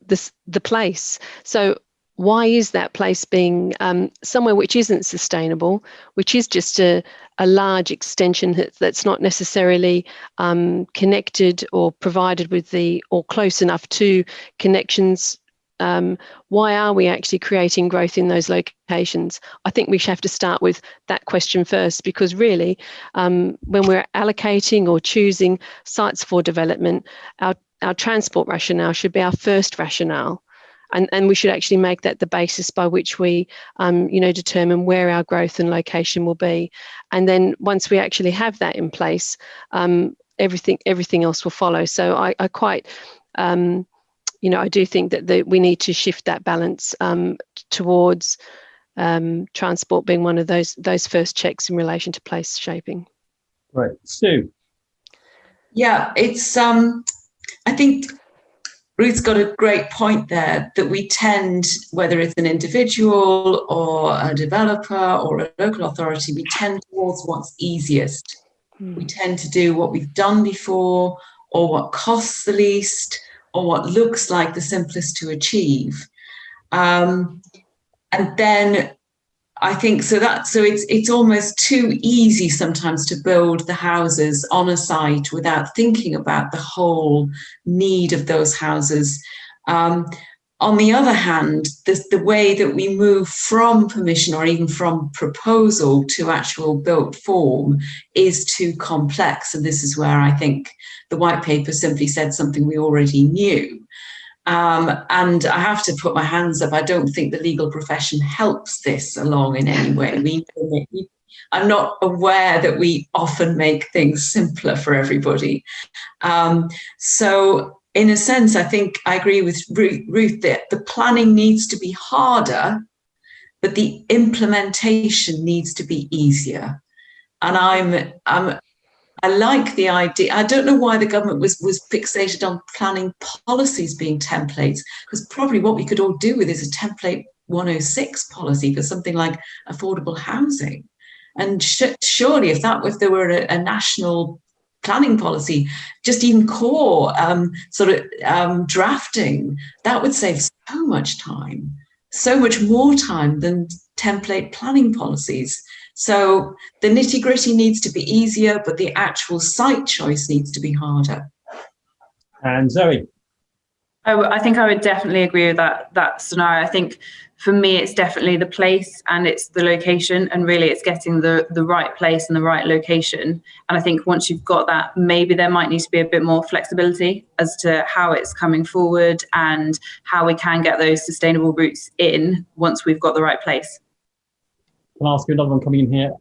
the place. So why is that place being somewhere which isn't sustainable, which is just a large extension that's not necessarily connected or provided with or close enough to connections? Why are we actually creating growth in those locations? I think we should have to start with that question first, because really, when we're allocating or choosing sites for development, our transport rationale should be our first rationale. And we should actually make that the basis by which we, determine where our growth and location will be. And then once we actually have that in place, everything else will follow. So I quite, I do think that we need to shift that balance towards transport being one of those first checks in relation to place shaping. Right, Sue. Yeah, it's I think Ruth's got a great point there, that we tend, whether it's an individual or a developer or a local authority, we tend towards what's easiest. We tend to do what we've done before, or what costs the least, or what looks like the simplest to achieve. And then I think so it's almost too easy sometimes to build the houses on a site without thinking about the whole need of those houses. On the other hand, the way that we move from permission or even from proposal to actual built form is too complex. And this is where I think the white paper simply said something we already knew. And I have to put my hands up. I don't think the legal profession helps this along in any way. I'm not aware that we often make things simpler for everybody. So in a sense, I think I agree with Ruth that the planning needs to be harder, but the implementation needs to be easier. And I like the idea. I don't know why the government was fixated on planning policies being templates, because probably what we could all do with is a template 106 policy for something like affordable housing. And surely if there were a national planning policy, just even core drafting, that would save so much time, so much more time than template planning policies. So the nitty-gritty needs to be easier, but the actual site choice needs to be harder. And Zoe. I think I would definitely agree with that scenario. I think for me, it's definitely the place and it's the location, and really it's getting the right place and the right location. And I think once you've got that, maybe there might need to be a bit more flexibility as to how it's coming forward and how we can get those sustainable routes in once we've got the right place. Can I ask you another one coming in here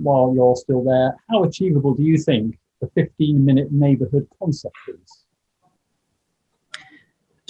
while you're still there? How achievable do you think the 15-minute neighbourhood concept is?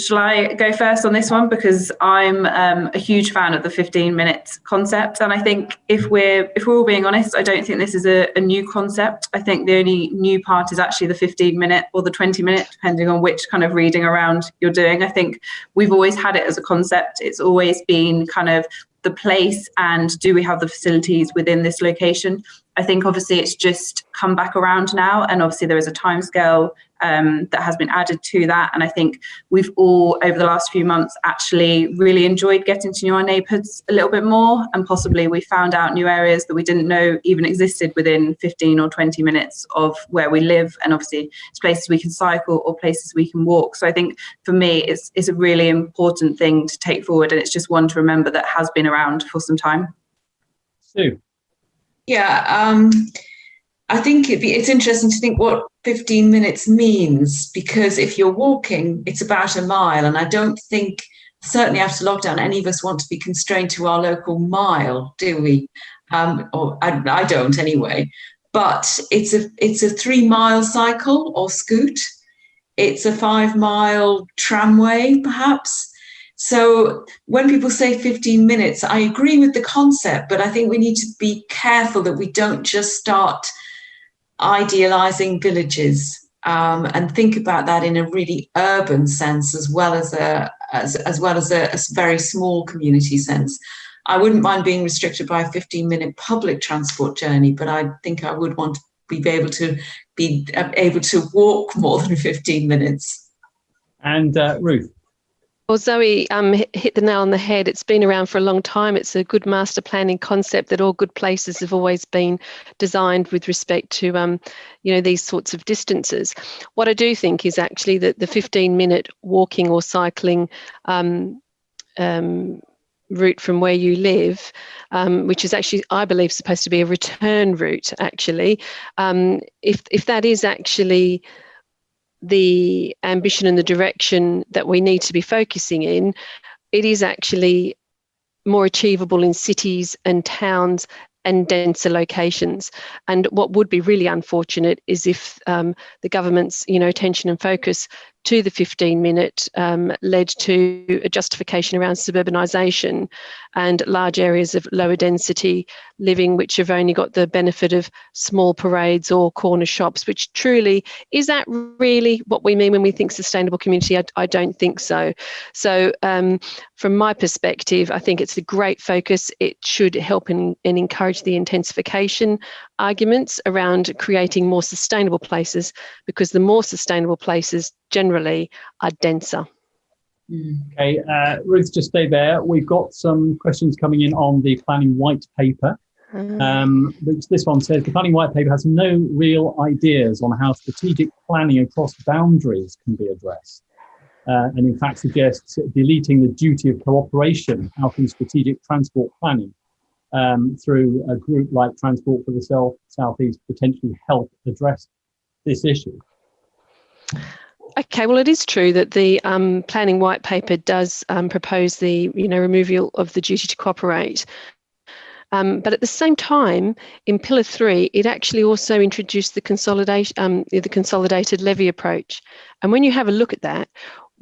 Shall I go first on this one? Because I'm a huge fan of the 15-minute concept. And I think if we're all being honest, I don't think this is a new concept. I think the only new part is actually the 15-minute or the 20-minute, depending on which kind of reading around you're doing. I think we've always had it as a concept. It's always been kind of the place and do we have the facilities within this location? I think obviously it's just come back around now, and obviously there is a timescale that has been added to that. And I think we've all, over the last few months, actually really enjoyed getting to know our neighbourhoods a little bit more, and possibly we found out new areas that we didn't know even existed within 15 or 20 minutes of where we live. And obviously it's places we can cycle or places we can walk. So I think for me, it's a really important thing to take forward, and it's just one to remember that has been around for some time. Sue? Yeah, I think it's interesting to think what 15 minutes means, because if you're walking, it's about a mile. And I don't think, certainly after lockdown, any of us want to be constrained to our local mile, do we? Or I don't anyway. But it's a 3-mile cycle or scoot. It's a 5-mile tramway, perhaps. So when people say 15 minutes, I agree with the concept, but I think we need to be careful that we don't just start idealizing villages and think about that in a really urban sense as well as a very small community sense. I wouldn't mind being restricted by a 15-minute public transport journey, but I think I would want to be able to walk more than 15 minutes. And Ruth? Well, Zoe hit the nail on the head. It's been around for a long time. It's a good master planning concept that all good places have always been designed with respect to, these sorts of distances. What I do think is actually that the 15-minute walking or cycling route from where you live, which is actually, I believe, supposed to be a return route, actually, if that is actually the ambition and the direction that we need to be focusing in, it is actually more achievable in cities and towns and denser locations. And what would be really unfortunate is if the government's attention and focus to the 15-minute led to a justification around suburbanisation and large areas of lower density living, which have only got the benefit of small parades or corner shops, which truly, is that really what we mean when we think sustainable community? I don't think so. So from my perspective, I think it's a great focus. It should help and encourage the intensification arguments around creating more sustainable places, because the more sustainable places generally are denser. Okay, Ruth, just stay there. We've got some questions coming in on the planning white paper. Which this one says, the planning white paper has no real ideas on how strategic planning across boundaries can be addressed. And in fact suggests deleting the duty of cooperation out in strategic transport planning through a group like Transport for the Southeast potentially help address this issue. Okay, well, it is true that the planning white paper does propose the removal of the duty to cooperate. But at the same time, in Pillar 3, it actually also introduced the consolidated levy approach. And when you have a look at that,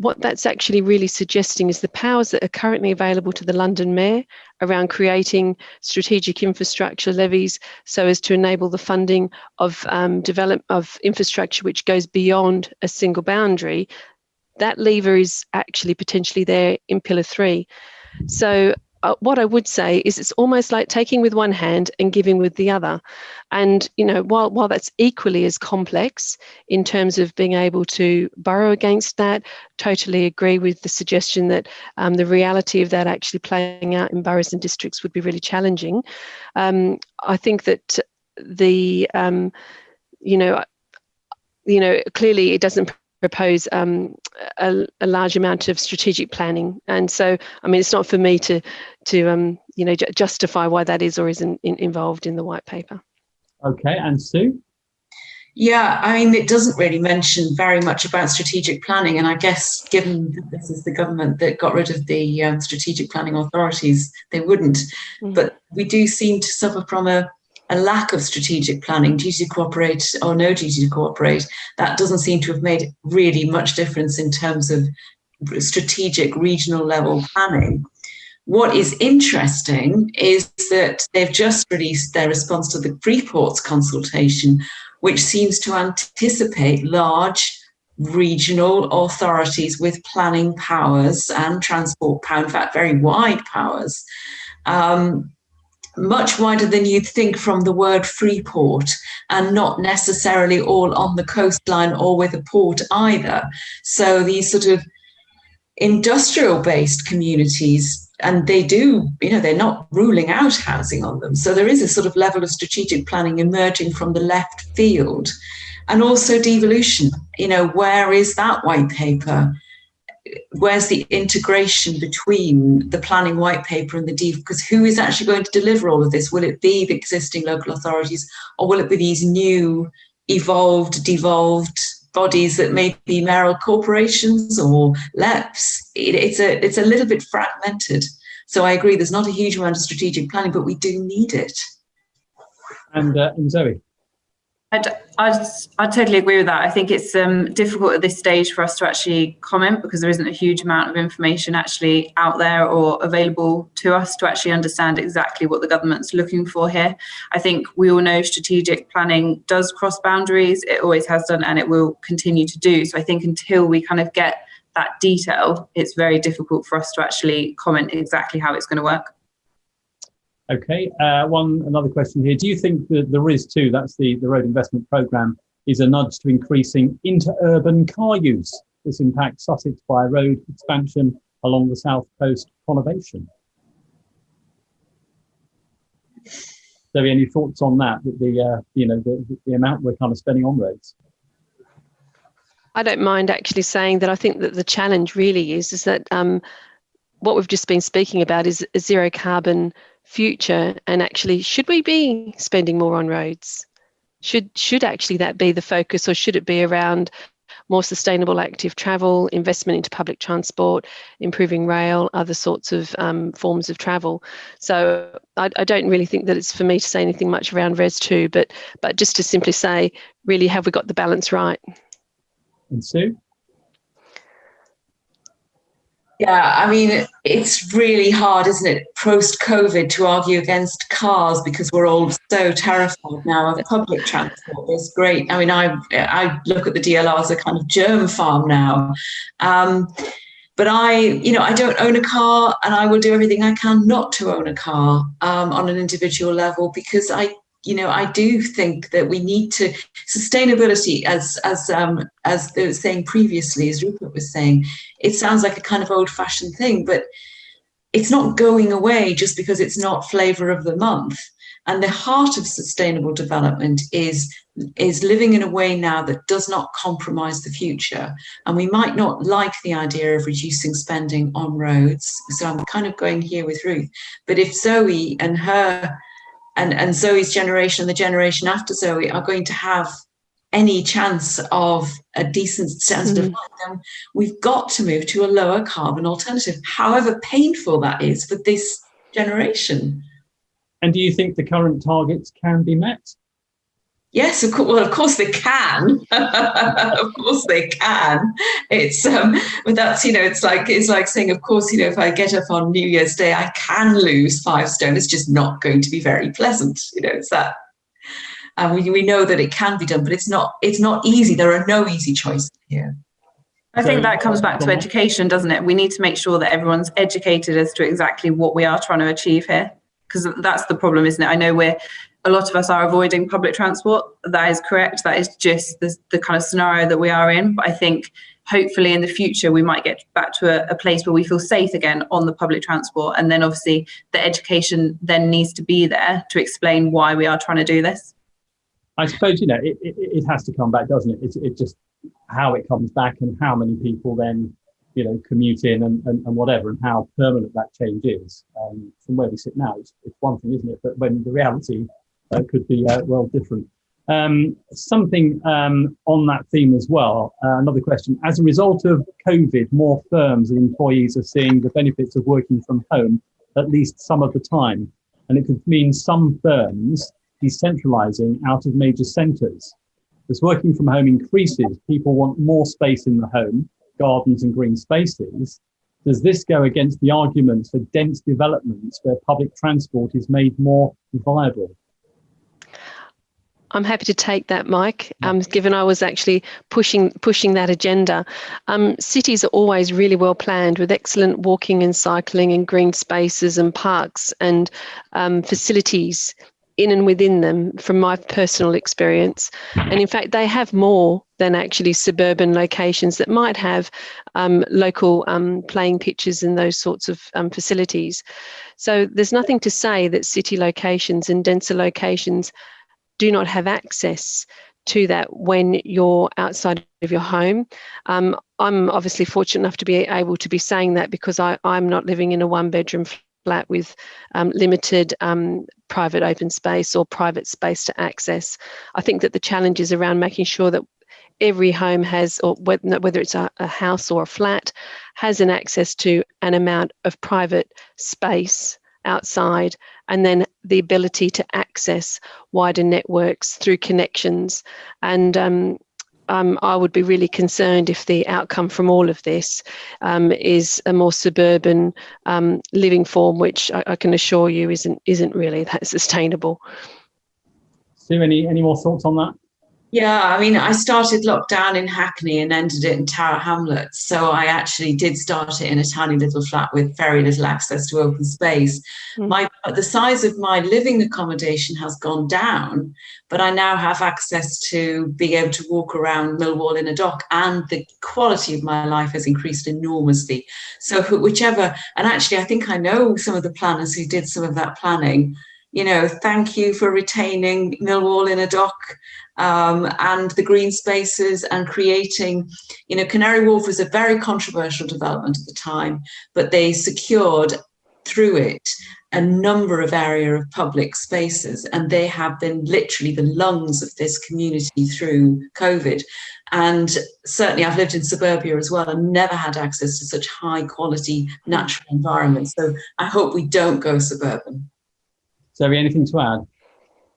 what that's actually really suggesting is the powers that are currently available to the London Mayor around creating strategic infrastructure levies so as to enable the funding of development of infrastructure which goes beyond a single boundary. That lever is actually potentially there in Pillar 3. So what I would say is it's almost like taking with one hand and giving with the other. And, while that's equally as complex in terms of being able to borrow against that, totally agree with the suggestion that the reality of that actually playing out in boroughs and districts would be really challenging. I think that clearly it doesn't propose a large amount of strategic planning. And so, I mean, it's not for me to justify why that is or isn't involved in the white paper. Okay, and Sue? Yeah, I mean, it doesn't really mention very much about strategic planning. And I guess given that this is the government that got rid of the strategic planning authorities, they wouldn't. But we do seem to suffer from a lack of strategic planning, duty to cooperate or no duty to cooperate. That doesn't seem to have made really much difference in terms of strategic regional level planning. What is interesting is that they've just released their response to the Freeports consultation, which seems to anticipate large regional authorities with planning powers and transport power, in fact, very wide powers, much wider than you'd think from the word Freeport, and not necessarily all on the coastline or with a port either. So these sort of industrial-based communities, and they do, they're not ruling out housing on them. So there is a sort of level of strategic planning emerging from the left field. And also devolution, where is that white paper? Where's the integration between the planning white paper and the devolution? Because who is actually going to deliver all of this? Will it be the existing local authorities, or will it be these new devolved bodies that may be mayoral corporations or LEPs? It's a little bit fragmented. So I agree, there's not a huge amount of strategic planning, but we do need it. And Zoe? I totally agree with that. I think it's difficult at this stage for us to actually comment, because there isn't a huge amount of information actually out there or available to us to actually understand exactly what the government's looking for here. I think we all know strategic planning does cross boundaries. It always has done, and it will continue to do. So I think until we kind of get that detail, it's very difficult for us to actually comment exactly how it's going to work. Okay, another question here. Do you think that the RIS2, that's the road investment programme, is a nudge to increasing interurban car use? This impacts Sussex by road expansion along the south coast conurbation. So, any thoughts on that? The amount we're kind of spending on roads. I don't mind actually saying that I think that the challenge really is that what we've just been speaking about is a zero carbon future, and actually, should we be spending more on roads? Should actually that be the focus, or should it be around more sustainable active travel, investment into public transport, improving rail, other sorts of forms of travel? So I don't really think that it's for me to say anything much around Res 2, but just to simply say, really, have we got the balance right? And Sue? Yeah, I mean, it's really hard, isn't it, post-COVID, to argue against cars, because we're all so terrified now of public transport. It's great. I mean, I look at the DLR as a kind of germ farm now. But I don't own a car, and I will do everything I can not to own a car on an individual level, because I do think that we need to sustainability, as they were saying previously, as Rupert was saying. It sounds like a kind of old-fashioned thing, but it's not going away just because it's not flavour of the month. And the heart of sustainable development is living in a way now that does not compromise the future. And we might not like the idea of reducing spending on roads. So I'm kind of going here with Ruth. But if Zoe and her and Zoe's generation and the generation after Zoe are going to have any chance of a decent standard of life, then we've got to move to a lower carbon alternative, however painful that is for this generation. And do you think the current targets can be met? Yes, of course. Well, of course they can. Of course they can. It's but that's it's like saying, of course, if I get up on New Year's Day, I can lose 5 stone. It's just not going to be very pleasant. It's that. And we know that it can be done, but it's not easy. There are no easy choices here. I think that comes back to education, doesn't it? We need to make sure that everyone's educated as to exactly what we are trying to achieve here, because that's the problem, isn't it? I know a lot of us are avoiding public transport. That is correct. That is just the kind of scenario that we are in. But I think hopefully in the future, we might get back to a place where we feel safe again on the public transport. And then obviously the education then needs to be there to explain why we are trying to do this. I suppose, it has to come back, doesn't it? It just how it comes back and how many people then, commute in and whatever, and how permanent that change is. From where we sit now, it's one thing, isn't it? But when the reality could be well different. Something on that theme as well, another question. As a result of COVID, more firms and employees are seeing the benefits of working from home at least some of the time. And it could mean some firms decentralizing out of major centres. As working from home increases, people want more space in the home, gardens and green spaces. Does this go against the arguments for dense developments where public transport is made more viable? I'm happy to take that, Mike, given I was actually pushing that agenda. Cities are always really well planned with excellent walking and cycling and green spaces and parks and facilities in and within them, from my personal experience. And in fact, they have more than actually suburban locations that might have local playing pitches and those sorts of facilities. So there's nothing to say that city locations and denser locations do not have access to that when you're outside of your home. I'm obviously fortunate enough to be able to be saying that because I'm not living in a one-bedroom flat with limited private open space or private space to access. I think that the challenge is around making sure that every home has, or whether it's a house or a flat, has an access to an amount of private space outside, and then the ability to access wider networks through connections. And I would be really concerned if the outcome from all of this is a more suburban living form, which I can assure you isn't really that sustainable. Sue, any more thoughts on that? Yeah, I mean, I started lockdown in Hackney and ended it in Tower Hamlets. So I actually did start it in a tiny little flat with very little access to open space. The size of my living accommodation has gone down, but I now have access to being able to walk around Millwall in a dock, and the quality of my life has increased enormously. So whichever, and actually I think I know some of the planners who did some of that planning. Thank you for retaining Millwall in a dock. And the green spaces and creating, Canary Wharf was a very controversial development at the time, but they secured through it a number of area of public spaces, and they have been literally the lungs of this community through COVID. And certainly I've lived in suburbia as well and never had access to such high quality natural environments. So I hope we don't go suburban. Zoe, anything to add?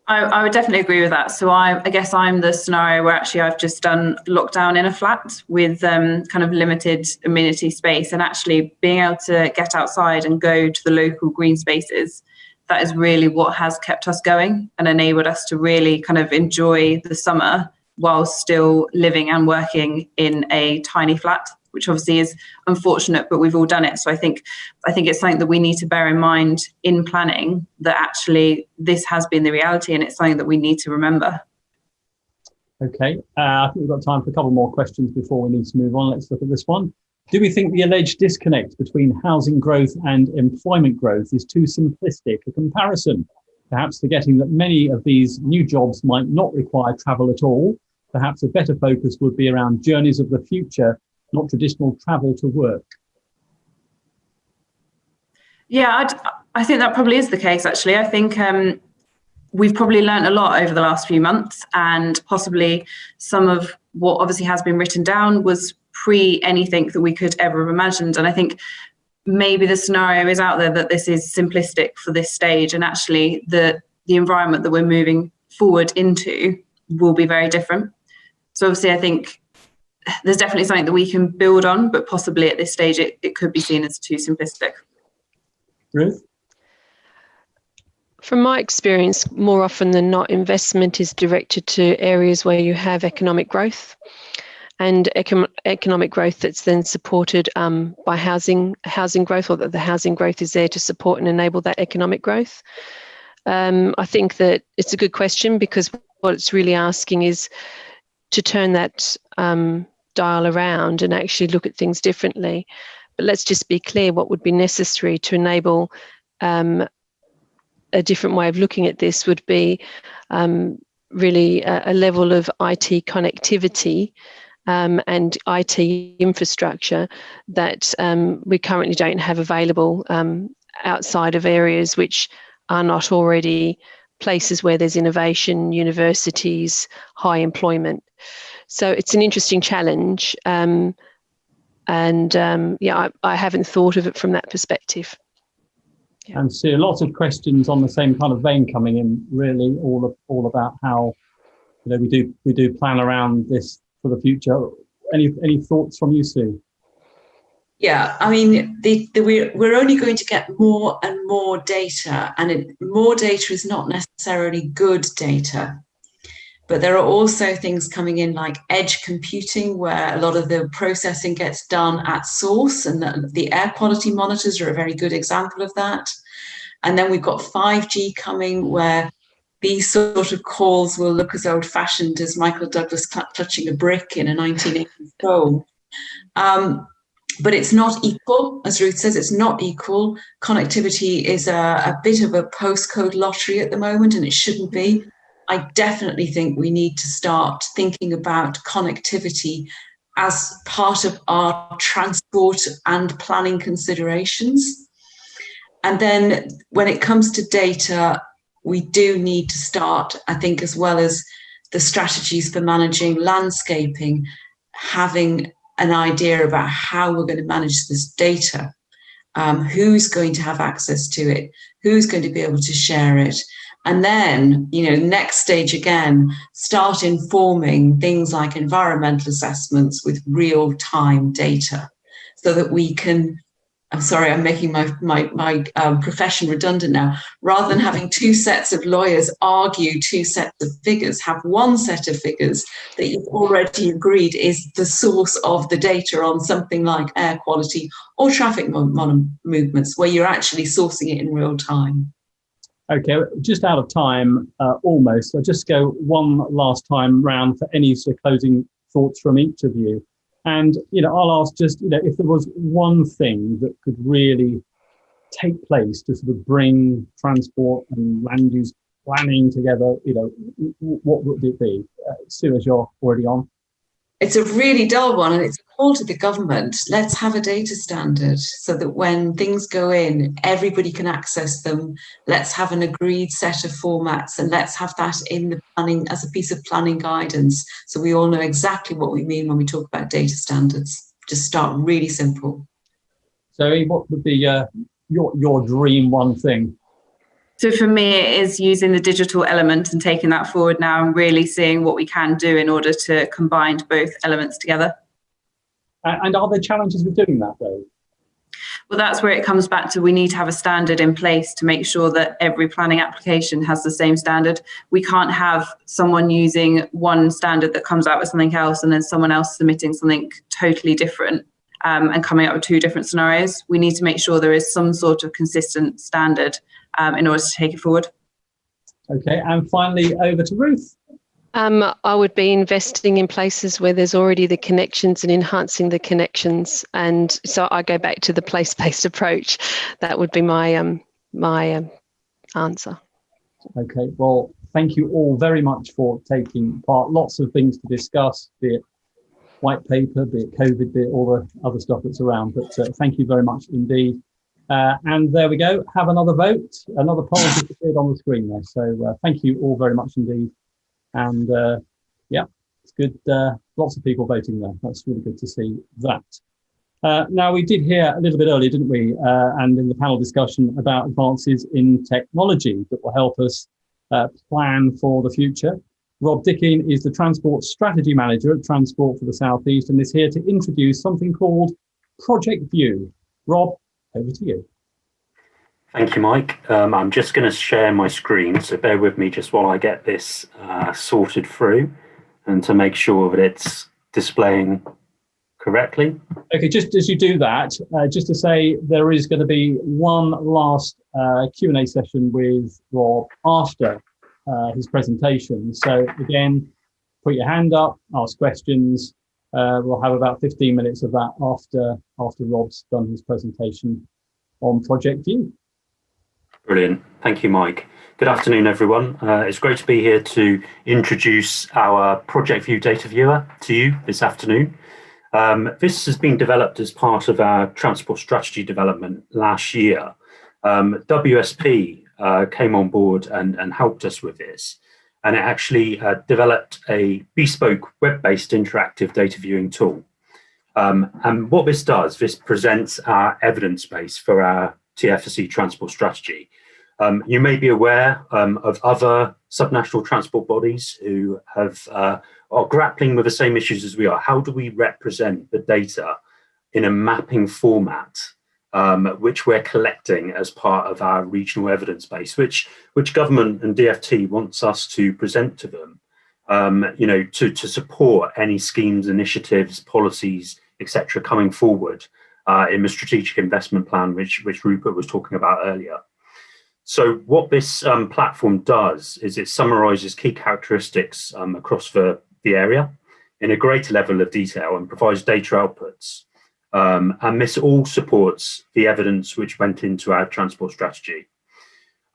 I would definitely agree with that. So I guess I'm the scenario where actually I've just done lockdown in a flat with kind of limited amenity space, and actually being able to get outside and go to the local green spaces. That is really what has kept us going and enabled us to really kind of enjoy the summer while still living and working in a tiny flat, which obviously is unfortunate, but we've all done it. So I think it's something that we need to bear in mind in planning, that actually this has been the reality, and it's something that we need to remember. Okay, I think we've got time for a couple more questions before we need to move on. Let's look at this one. Do we think the alleged disconnect between housing growth and employment growth is too simplistic a comparison? Perhaps forgetting that many of these new jobs might not require travel at all. Perhaps a better focus would be around journeys of the future, not traditional travel to work. Yeah, I think that probably is the case, actually. I think we've probably learned a lot over the last few months, and possibly some of what obviously has been written down was pre anything that we could ever have imagined. And I think maybe the scenario is out there that this is simplistic for this stage, and actually the environment that we're moving forward into will be very different. So obviously I think there's definitely something that we can build on, but possibly at this stage it could be seen as too simplistic. Ruth? From my experience, more often than not, investment is directed to areas where you have economic growth, and economic growth that's then supported by housing growth, or that the housing growth is there to support and enable that economic growth. I think that it's a good question, because what it's really asking is to turn that dial around and actually look at things differently. But let's just be clear, what would be necessary to enable a different way of looking at this would be really a level of IT connectivity and IT infrastructure that we currently don't have available outside of areas which are not already places where there's innovation, universities, high employment. So it's an interesting challenge. I haven't thought of it from that perspective. Yeah. And see lots of questions on the same kind of vein coming in, really all about how, we do plan around this for the future. Any thoughts from you, Sue? Yeah, I mean, we're only going to get more and more data, and more data is not necessarily good data. But there are also things coming in like edge computing, where a lot of the processing gets done at source, and the air quality monitors are a very good example of that. And then we've got 5G coming, where these sort of calls will look as old-fashioned as Michael Douglas clutching a brick in a 1980s phone. But it's not equal, as Ruth says, it's not equal. Connectivity is a bit of a postcode lottery at the moment, and it shouldn't be. I definitely think we need to start thinking about connectivity as part of our transport and planning considerations. And then when it comes to data, we do need to start, I think, as well as the strategies for managing landscaping, having an idea about how we're going to manage this data, who's going to have access to it, who's going to be able to share it. And then, next stage again, start informing things like environmental assessments with real-time data so that we can, I'm sorry, I'm making my profession redundant now. Rather than having two sets of lawyers argue two sets of figures, have one set of figures that you've already agreed is the source of the data on something like air quality or traffic movements, where you're actually sourcing it in real time. Okay, just out of time, almost. I'll just go one last time round for any sort of closing thoughts from each of you. And, I'll ask just, if there was one thing that could really take place to sort of bring transport and land use planning together, what would it be? Sue, as you're already on. It's a really dull one, and it's a call to the government. Let's have a data standard so that when things go in, everybody can access them. Let's have an agreed set of formats, and let's have that in the planning as a piece of planning guidance, so we all know exactly what we mean when we talk about data standards. Just start really simple. Zoe, what would be your dream one thing? So for me, it is using the digital element and taking that forward now and really seeing what we can do in order to combine both elements together. And are there challenges with doing that, though? Well, that's where it comes back to, we need to have a standard in place to make sure that every planning application has the same standard. We can't have someone using one standard that comes out with something else and then someone else submitting something totally different and coming up with two different scenarios. We need to make sure there is some sort of consistent standard in order to take it forward. Okay, and finally over to Ruth. I would be investing in places where there's already the connections and enhancing the connections. And so I go back to the place-based approach. That would be my answer. Okay, well, thank you all very much for taking part. Lots of things to discuss, be it white paper, be it COVID, be it all the other stuff that's around. But thank you very much indeed. And there we go. Have another vote. Another poll just appeared on the screen there. So thank you all very much indeed. And it's good. Lots of people voting there. That's really good to see that. Now, we did hear a little bit earlier, didn't we? And in the panel discussion about advances in technology that will help us plan for the future. Rob Dickin is the Transport Strategy Manager at Transport for the South East and is here to introduce something called ProjectView. Rob, over to you. Thank you, Mike. I'm just going to share my screen, so bear with me just while I get this sorted through and to make sure that it's displaying correctly. Okay, just as you do that, just to say there is going to be one last Q&A session with Rob after his presentation. So again, put your hand up, ask questions. We'll have about 15 minutes of that after Rob's done his presentation on ProjectView. Brilliant. Thank you, Mike. Good afternoon, everyone. It's great to be here to introduce our ProjectView data viewer to you this afternoon. This has been developed as part of our transport strategy development last year. WSP came on board and helped us with this. And it actually developed a bespoke web-based interactive data viewing tool. And what this does, this presents our evidence base for our TFSE transport strategy. You may be aware of other subnational transport bodies who are grappling with the same issues as we are. How do we represent the data in a mapping format, which we're collecting as part of our regional evidence base, which government and DFT wants us to present to them, to support any schemes, initiatives, policies, etc., coming forward in the strategic investment plan, which Rupert was talking about earlier. So what this platform does is it summarizes key characteristics across the area in a greater level of detail and provides data outputs. And this all supports the evidence which went into our transport strategy.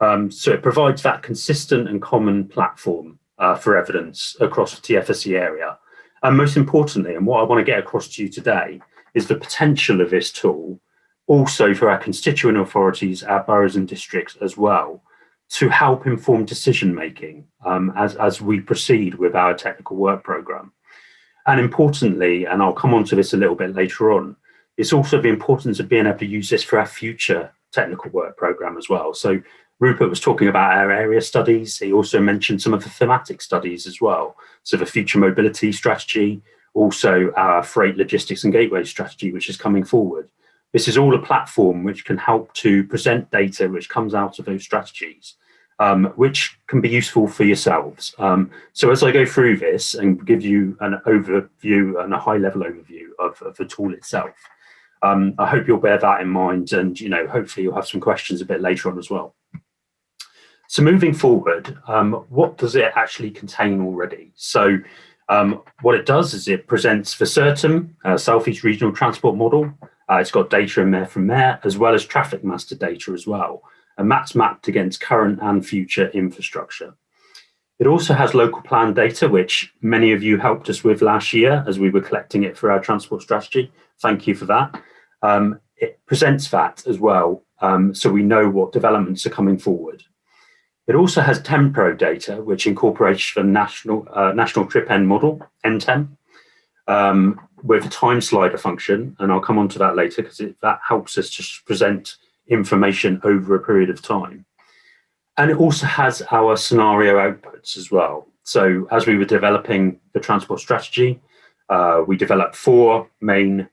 So it provides that consistent and common platform for evidence across the TFSE area. And most importantly, and what I want to get across to you today, is the potential of this tool also for our constituent authorities, our boroughs and districts as well, to help inform decision making as we proceed with our technical work programme. And importantly, and I'll come on to this a little bit later on, it's also the importance of being able to use this for our future technical work programme as well. So Rupert was talking about our area studies. He also mentioned some of the thematic studies as well. So the future mobility strategy, also our freight logistics and gateway strategy, which is coming forward. This is all a platform which can help to present data which comes out of those strategies, which can be useful for yourselves. So as I go through this and give you an overview and a high-level overview of the tool itself, I hope you'll bear that in mind, and hopefully you'll have some questions a bit later on as well. So moving forward, what does it actually contain already? So what it does is it presents the certain South East Regional Transport Model. It's got data in there from there, as well as traffic master data as well. And that's mapped against current and future infrastructure. It also has local plan data, which many of you helped us with last year as we were collecting it for our transport strategy. Thank you for that. It presents that as well, so we know what developments are coming forward. It also has Tempro data, which incorporates the national trip end model, NTEM, with a time slider function, and I'll come on to that later because that helps us to present information over a period of time. And it also has our scenario outputs as well. So as we were developing the transport strategy, we developed 4 main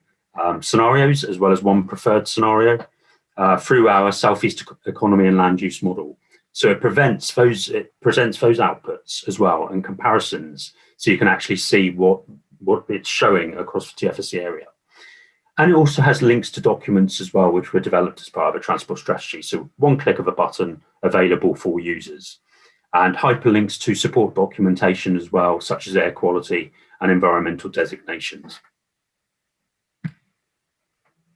scenarios as well as 1 preferred scenario through our Southeast Economy and Land Use model. So it presents those outputs as well and comparisons, so you can actually see what it's showing across the TFSE area. And it also has links to documents as well, which were developed as part of a transport strategy. So one click of a button available for users, and hyperlinks to support documentation as well, such as air quality and environmental designations.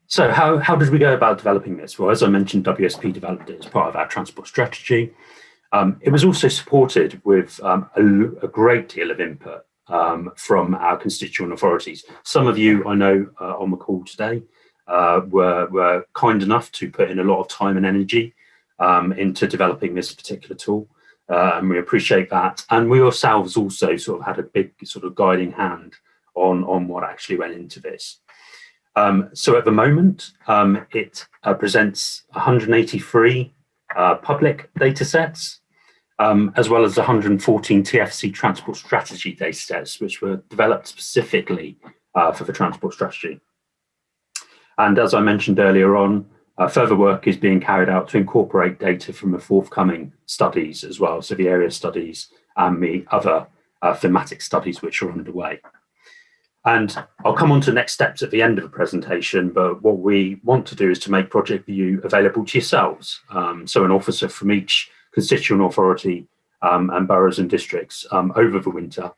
So how did we go about developing this? Well, as I mentioned, WSP developed it as part of our transport strategy. It was also supported with a great deal of input from our constituent authorities. Some of you I know on the call today were kind enough to put in a lot of time and energy into developing this particular tool, and we appreciate that. And we ourselves also sort of had a big sort of guiding hand on what actually went into this. So at the moment, it presents 183 public data sets, as well as 114 TFC transport strategy data sets, which were developed specifically for the transport strategy. And as I mentioned earlier on, further work is being carried out to incorporate data from the forthcoming studies as well, so the area studies and the other thematic studies which are underway. And I'll come on to next steps at the end of the presentation, but what we want to do is to make ProjectView available to yourselves. So an officer from each constituent authority and boroughs and districts over the winter,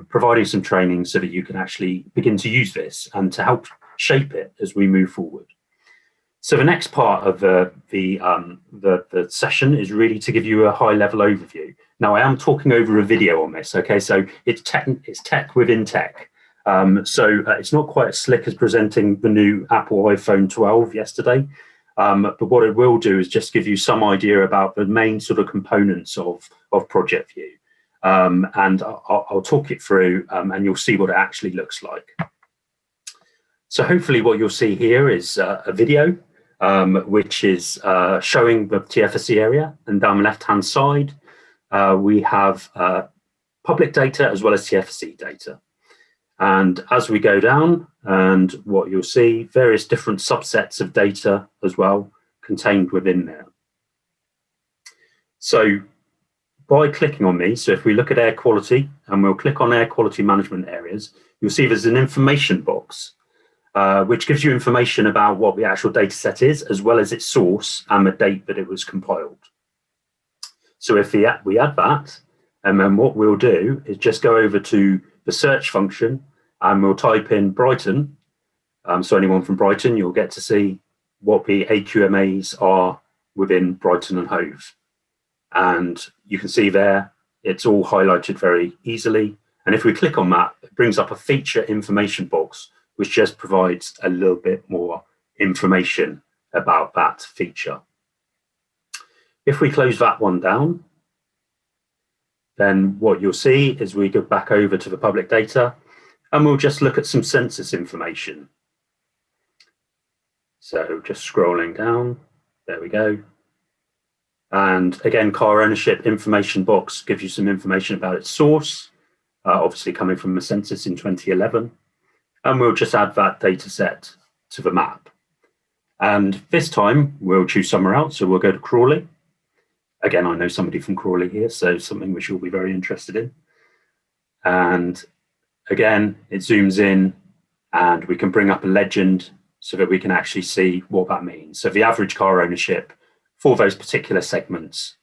providing some training so that you can actually begin to use this and to help shape it as we move forward. So the next part of the session is really to give you a high-level overview. Now, I am talking over a video on this, okay? So it's tech within tech. It's not quite as slick as presenting the new Apple iPhone 12 yesterday, but what it will do is just give you some idea about the main sort of components of ProjectView. And I'll talk it through and you'll see what it actually looks like. So hopefully what you'll see here is a video, which is showing the TFSE area, and down the left-hand side, we have public data as well as TFSE data. And as we go down, and what you'll see, various different subsets of data as well contained within there. So by clicking on these, so if we look at air quality, and we'll click on air quality management areas, you'll see there's an information box, which gives you information about what the actual data set is, as well as its source and the date that it was compiled. So if we add that, and then what we'll do is just go over to the search function, and we'll type in Brighton. So anyone from Brighton, you'll get to see what the AQMAs are within Brighton and Hove. And you can see there, it's all highlighted very easily. And if we click on that, it brings up a feature information box, which just provides a little bit more information about that feature. If we close that one down, then what you'll see is we go back over to the public data, and we'll just look at some census information. So just scrolling down, there we go. And again, car ownership information box gives you some information about its source, obviously coming from the census in 2011. And we'll just add that data set to the map. And this time we'll choose somewhere else. So we'll go to Crawley. Again, I know somebody from Crawley here, so something which you'll be very interested in. And again, it zooms in and we can bring up a legend so that we can actually see what that means. So the average car ownership for those particular segments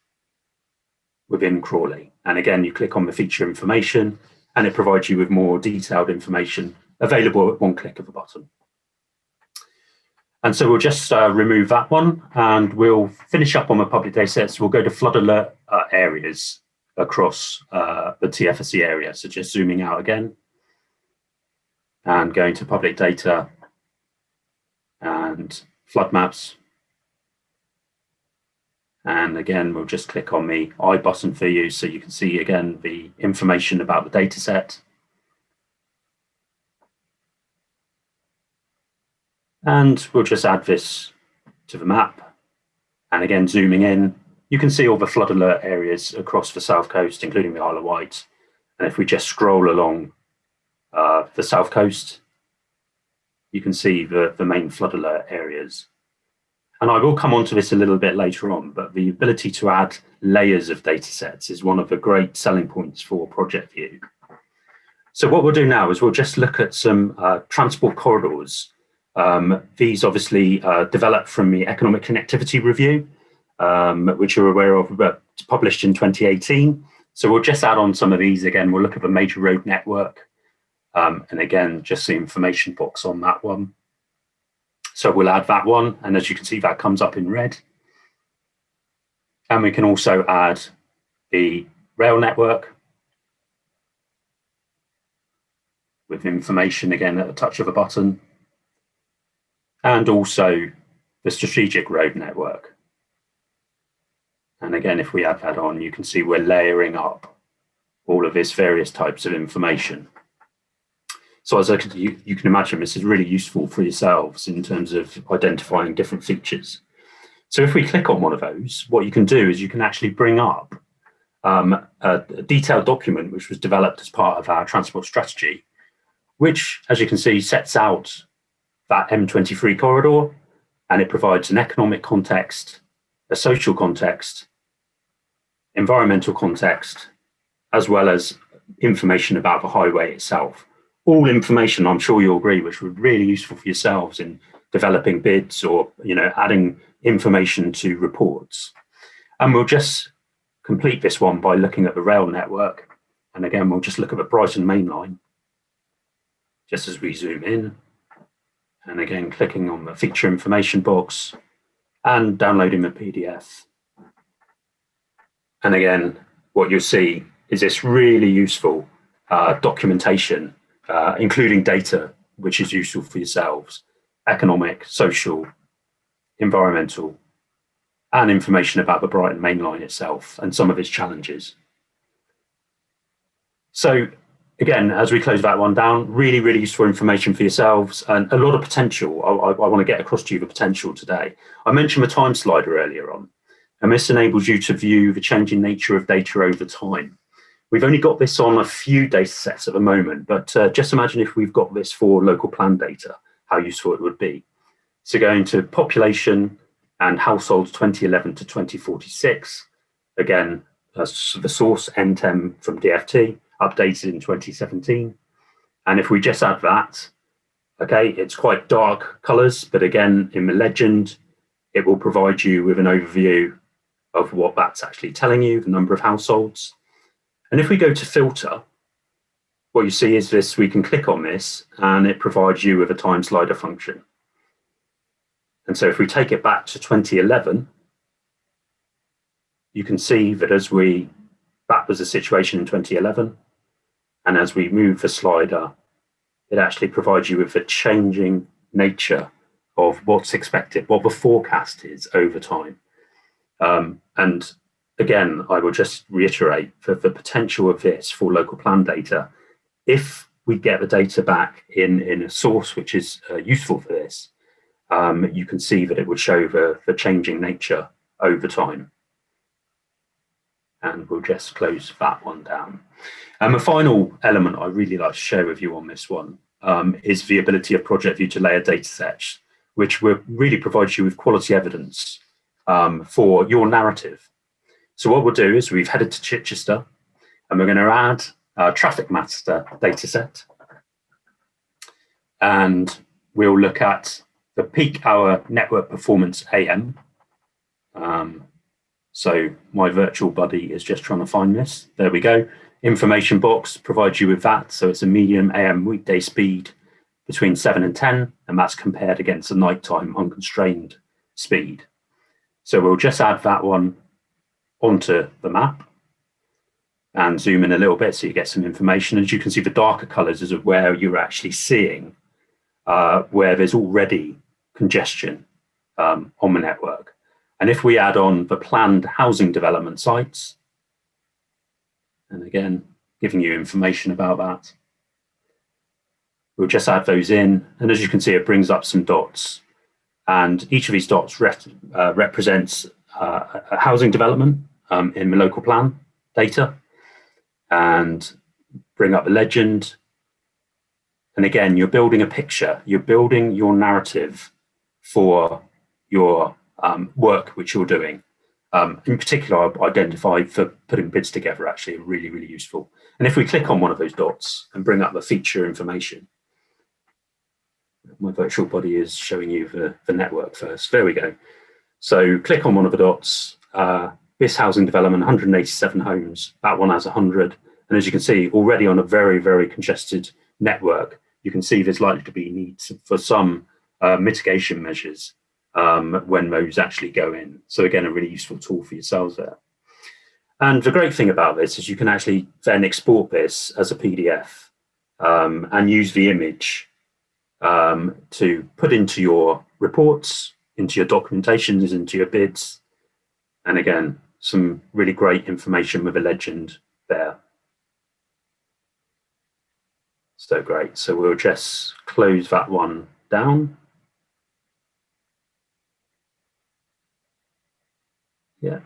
within Crawley. And again, you click on the feature information and it provides you with more detailed information available at one click of a button. And so we'll just remove that one and we'll finish up on the public data sets. We'll go to flood alert areas across the TFSE area. So just zooming out again and going to public data and flood maps. And again, we'll just click on the I button for you so you can see again the information about the data set. And we'll just add this to the map. And again, zooming in, you can see all the flood alert areas across the South Coast, including the Isle of Wight. And if we just scroll along the South Coast, you can see the main flood alert areas. And I will come on to this a little bit later on, but the ability to add layers of data sets is one of the great selling points for ProjectView. So what we'll do now is we'll just look at some transport corridors. These obviously developed from the Economic Connectivity Review, which you're aware of, but published in 2018. So we'll just add on some of these. Again, we'll look at the major road network. And again, just the information box on that one. So we'll add that one. And as you can see, that comes up in red. And we can also add the rail network with information, again, at the touch of a button. And also the strategic road network. And again, if we add that on, you can see we're layering up all of this various types of information. So as you can imagine, this is really useful for yourselves in terms of identifying different features. So if we click on one of those, what you can do is you can actually bring up a detailed document which was developed as part of our transport strategy, which, as you can see, sets out that M23 corridor, and it provides an economic context, a social context, environmental context, as well as information about the highway itself. All information, I'm sure you'll agree, which would be really useful for yourselves in developing bids or adding information to reports. And we'll just complete this one by looking at the rail network. And again, we'll just look at the Brighton Main Line, just as we zoom in. And again, clicking on the feature information box and downloading the PDF. And again, what you'll see is this really useful documentation, including data, which is useful for yourselves, economic, social, environmental, and information about the Brighton Main Line itself and some of its challenges. So again, as we close that one down, really, really useful information for yourselves and a lot of potential. I want to get across to you the potential today. I mentioned the time slider earlier on, and this enables you to view the changing nature of data over time. We've only got this on a few data sets at the moment, but just imagine if we've got this for local plan data, how useful it would be. So going to population and households 2011 to 2046, again, the source NTEM from DFT, updated in 2017. And if we just add that, okay, it's quite dark colors, but again, in the legend, it will provide you with an overview of what that's actually telling you, the number of households. And if we go to filter, what you see is this, we can click on this and it provides you with a time slider function. And so if we take it back to 2011, you can see that that was the situation in 2011. And as we move the slider, it actually provides you with the changing nature of what's expected, what the forecast is over time. And again, I will just reiterate the potential of this for local plan data. If we get the data back in a source which is useful for this, you can see that it would show the changing nature over time. And we'll just close that one down. And the final element I really like to share with you on this one is the ability of ProjectView to layer data sets, which will really provide you with quality evidence for your narrative. So what we'll do is we've headed to Chichester and we're going to add a traffic master data set. And we'll look at the peak hour network performance AM. So my virtual buddy is just trying to find this. There we go. Information box provides you with that. So it's a medium AM weekday speed between 7 and 10, and that's compared against a nighttime unconstrained speed. So we'll just add that one onto the map and zoom in a little bit so you get some information. As you can see, the darker colors is where you're actually seeing where there's already congestion on the network. And if we add on the planned housing development sites, and again, giving you information about that, we'll just add those in. And as you can see, it brings up some dots. And each of these dots represents a housing development in the local plan data, and bring up the legend. And again, you're building a picture, you're building your narrative for your work which you're doing. In particular, I've identified for putting bids together actually really, really useful. And if we click on one of those dots and bring up the feature information, my virtual body is showing you the network first. There we go. So click on one of the dots. This housing development, 187 homes, that one has 100. And as you can see, already on a very, very congested network, you can see there's likely to be needs for some mitigation measures when those actually go in. So again, a really useful tool for yourselves there. And the great thing about this is you can actually then export this as a PDF and use the image to put into your reports, into your documentations, into your bids. And again, some really great information with a legend there. So great. So we'll just close that one down. Yeah,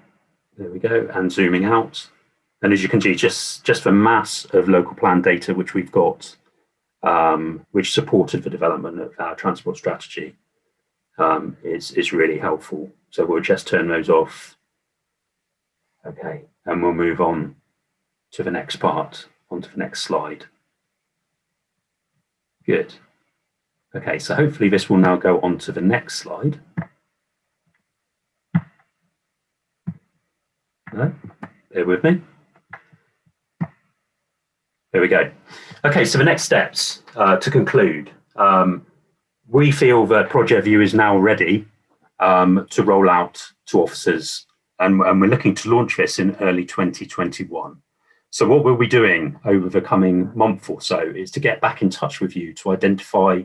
there we go. And zooming out. And as you can see, just the mass of local plan data which we've got, which supported the development of our transport strategy, is really helpful. So we'll just turn those off. Okay, and we'll move on to the next part, onto the next slide. Good. Okay, so hopefully this will now go on to the next slide. No, bear with me. There we go. Okay, so the next steps to conclude. we feel that ProjectView is now ready to roll out to officers, and we're looking to launch this in early 2021. So what we'll be doing over the coming month or so is to get back in touch with you to identify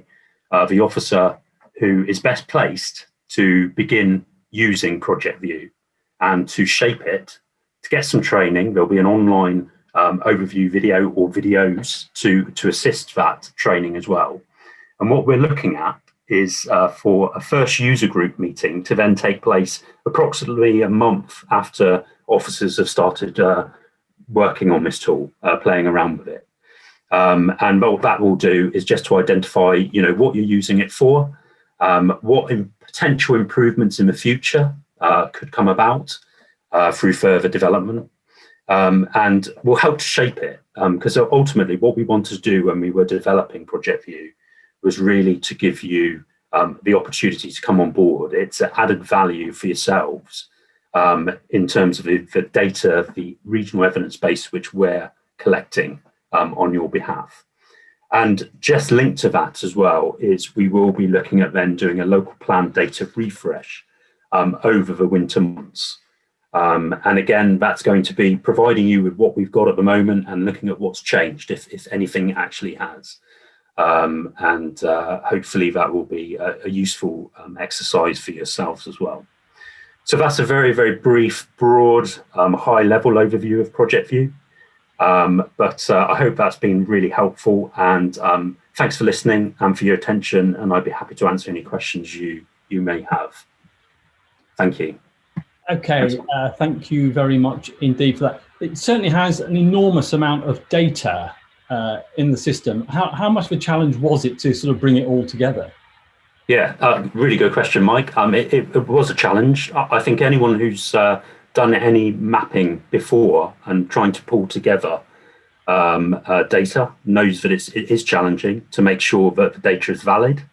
the officer who is best placed to begin using ProjectView and to shape it, to get some training. There'll be an online overview video or videos to assist that training as well. And what we're looking at is for a first user group meeting to then take place approximately a month after officers have started working on this tool, playing around with it. And what that will do is just to identify, what you're using it for, what potential improvements in the future could come about through further development, and will help to shape it. Because ultimately what we wanted to do when we were developing ProjectView was really to give you the opportunity to come on board. It's added value for yourselves in terms of the data, the regional evidence base which we're collecting on your behalf. And just linked to that as well is we will be looking at then doing a local plan data refresh over the winter months. And again, that's going to be providing you with what we've got at the moment and looking at what's changed, if anything actually has. And hopefully that will be a useful exercise for yourselves as well. So that's a very, very brief, broad, high-level overview of ProjectView. But I hope that's been really helpful, and thanks for listening and for your attention, and I'd be happy to answer any questions you may have. Thank you. Okay, thank you very much indeed for that. It certainly has an enormous amount of data in the system. How much of a challenge was it to sort of bring it all together? Yeah, really good question, Mike. It was a challenge. I think anyone who's done any mapping before and trying to pull together data knows that it is challenging to make sure that the data is valid.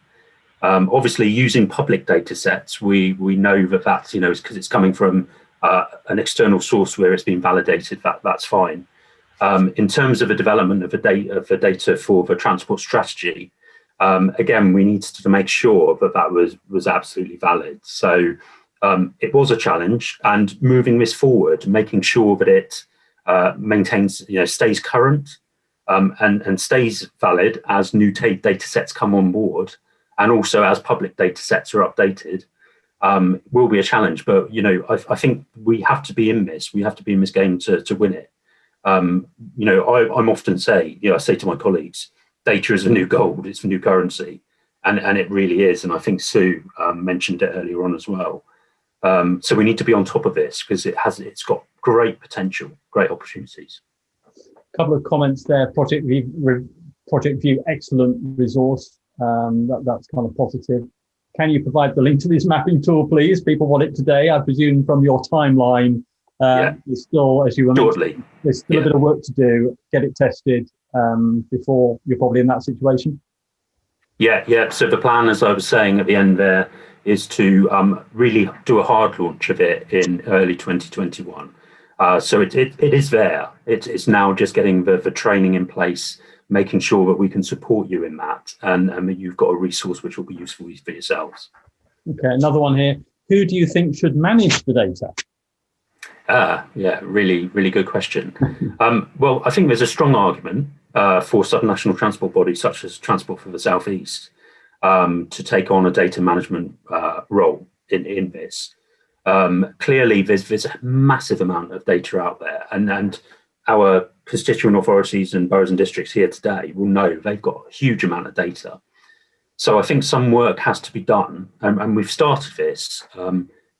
Obviously, using public data sets, we know that that's, because it's coming from an external source where it's been validated, that's fine. In terms of the development of the data for the transport strategy, again, we needed to make sure that was absolutely valid. So it was a challenge, and moving this forward, making sure that it maintains, stays current and stays valid as new data sets come on board, and also as public data sets are updated, will be a challenge. But I think we have to be in this. We have to be in this game to win it. I'm often I say to my colleagues, data is the new gold. It's the new currency, and it really is. And I think Sue mentioned it earlier on as well. So we need to be on top of this because it's got great potential, great opportunities. A couple of comments there. ProjectView, excellent resource. That's kind of positive. Can you provide the link to this mapping tool, please? People want it today. I presume from your timeline, there's still, as you were mentioning, there's still a bit of work to do. Get it tested before you're probably in that situation. Yeah. So the plan, as I was saying at the end there, is to really do a hard launch of it in early 2021. So it is there. It's now just getting the training in place, making sure that we can support you in that, and that you've got a resource which will be useful for yourselves. Okay, another one here. Who do you think should manage the data? Yeah, really, really good question. Well, I think there's a strong argument for subnational transport bodies such as Transport for the South East to take on a data management role in this. Clearly, there's a massive amount of data out there, and our constituent authorities and boroughs and districts here today will know they've got a huge amount of data. So I think some work has to be done, and we've started this,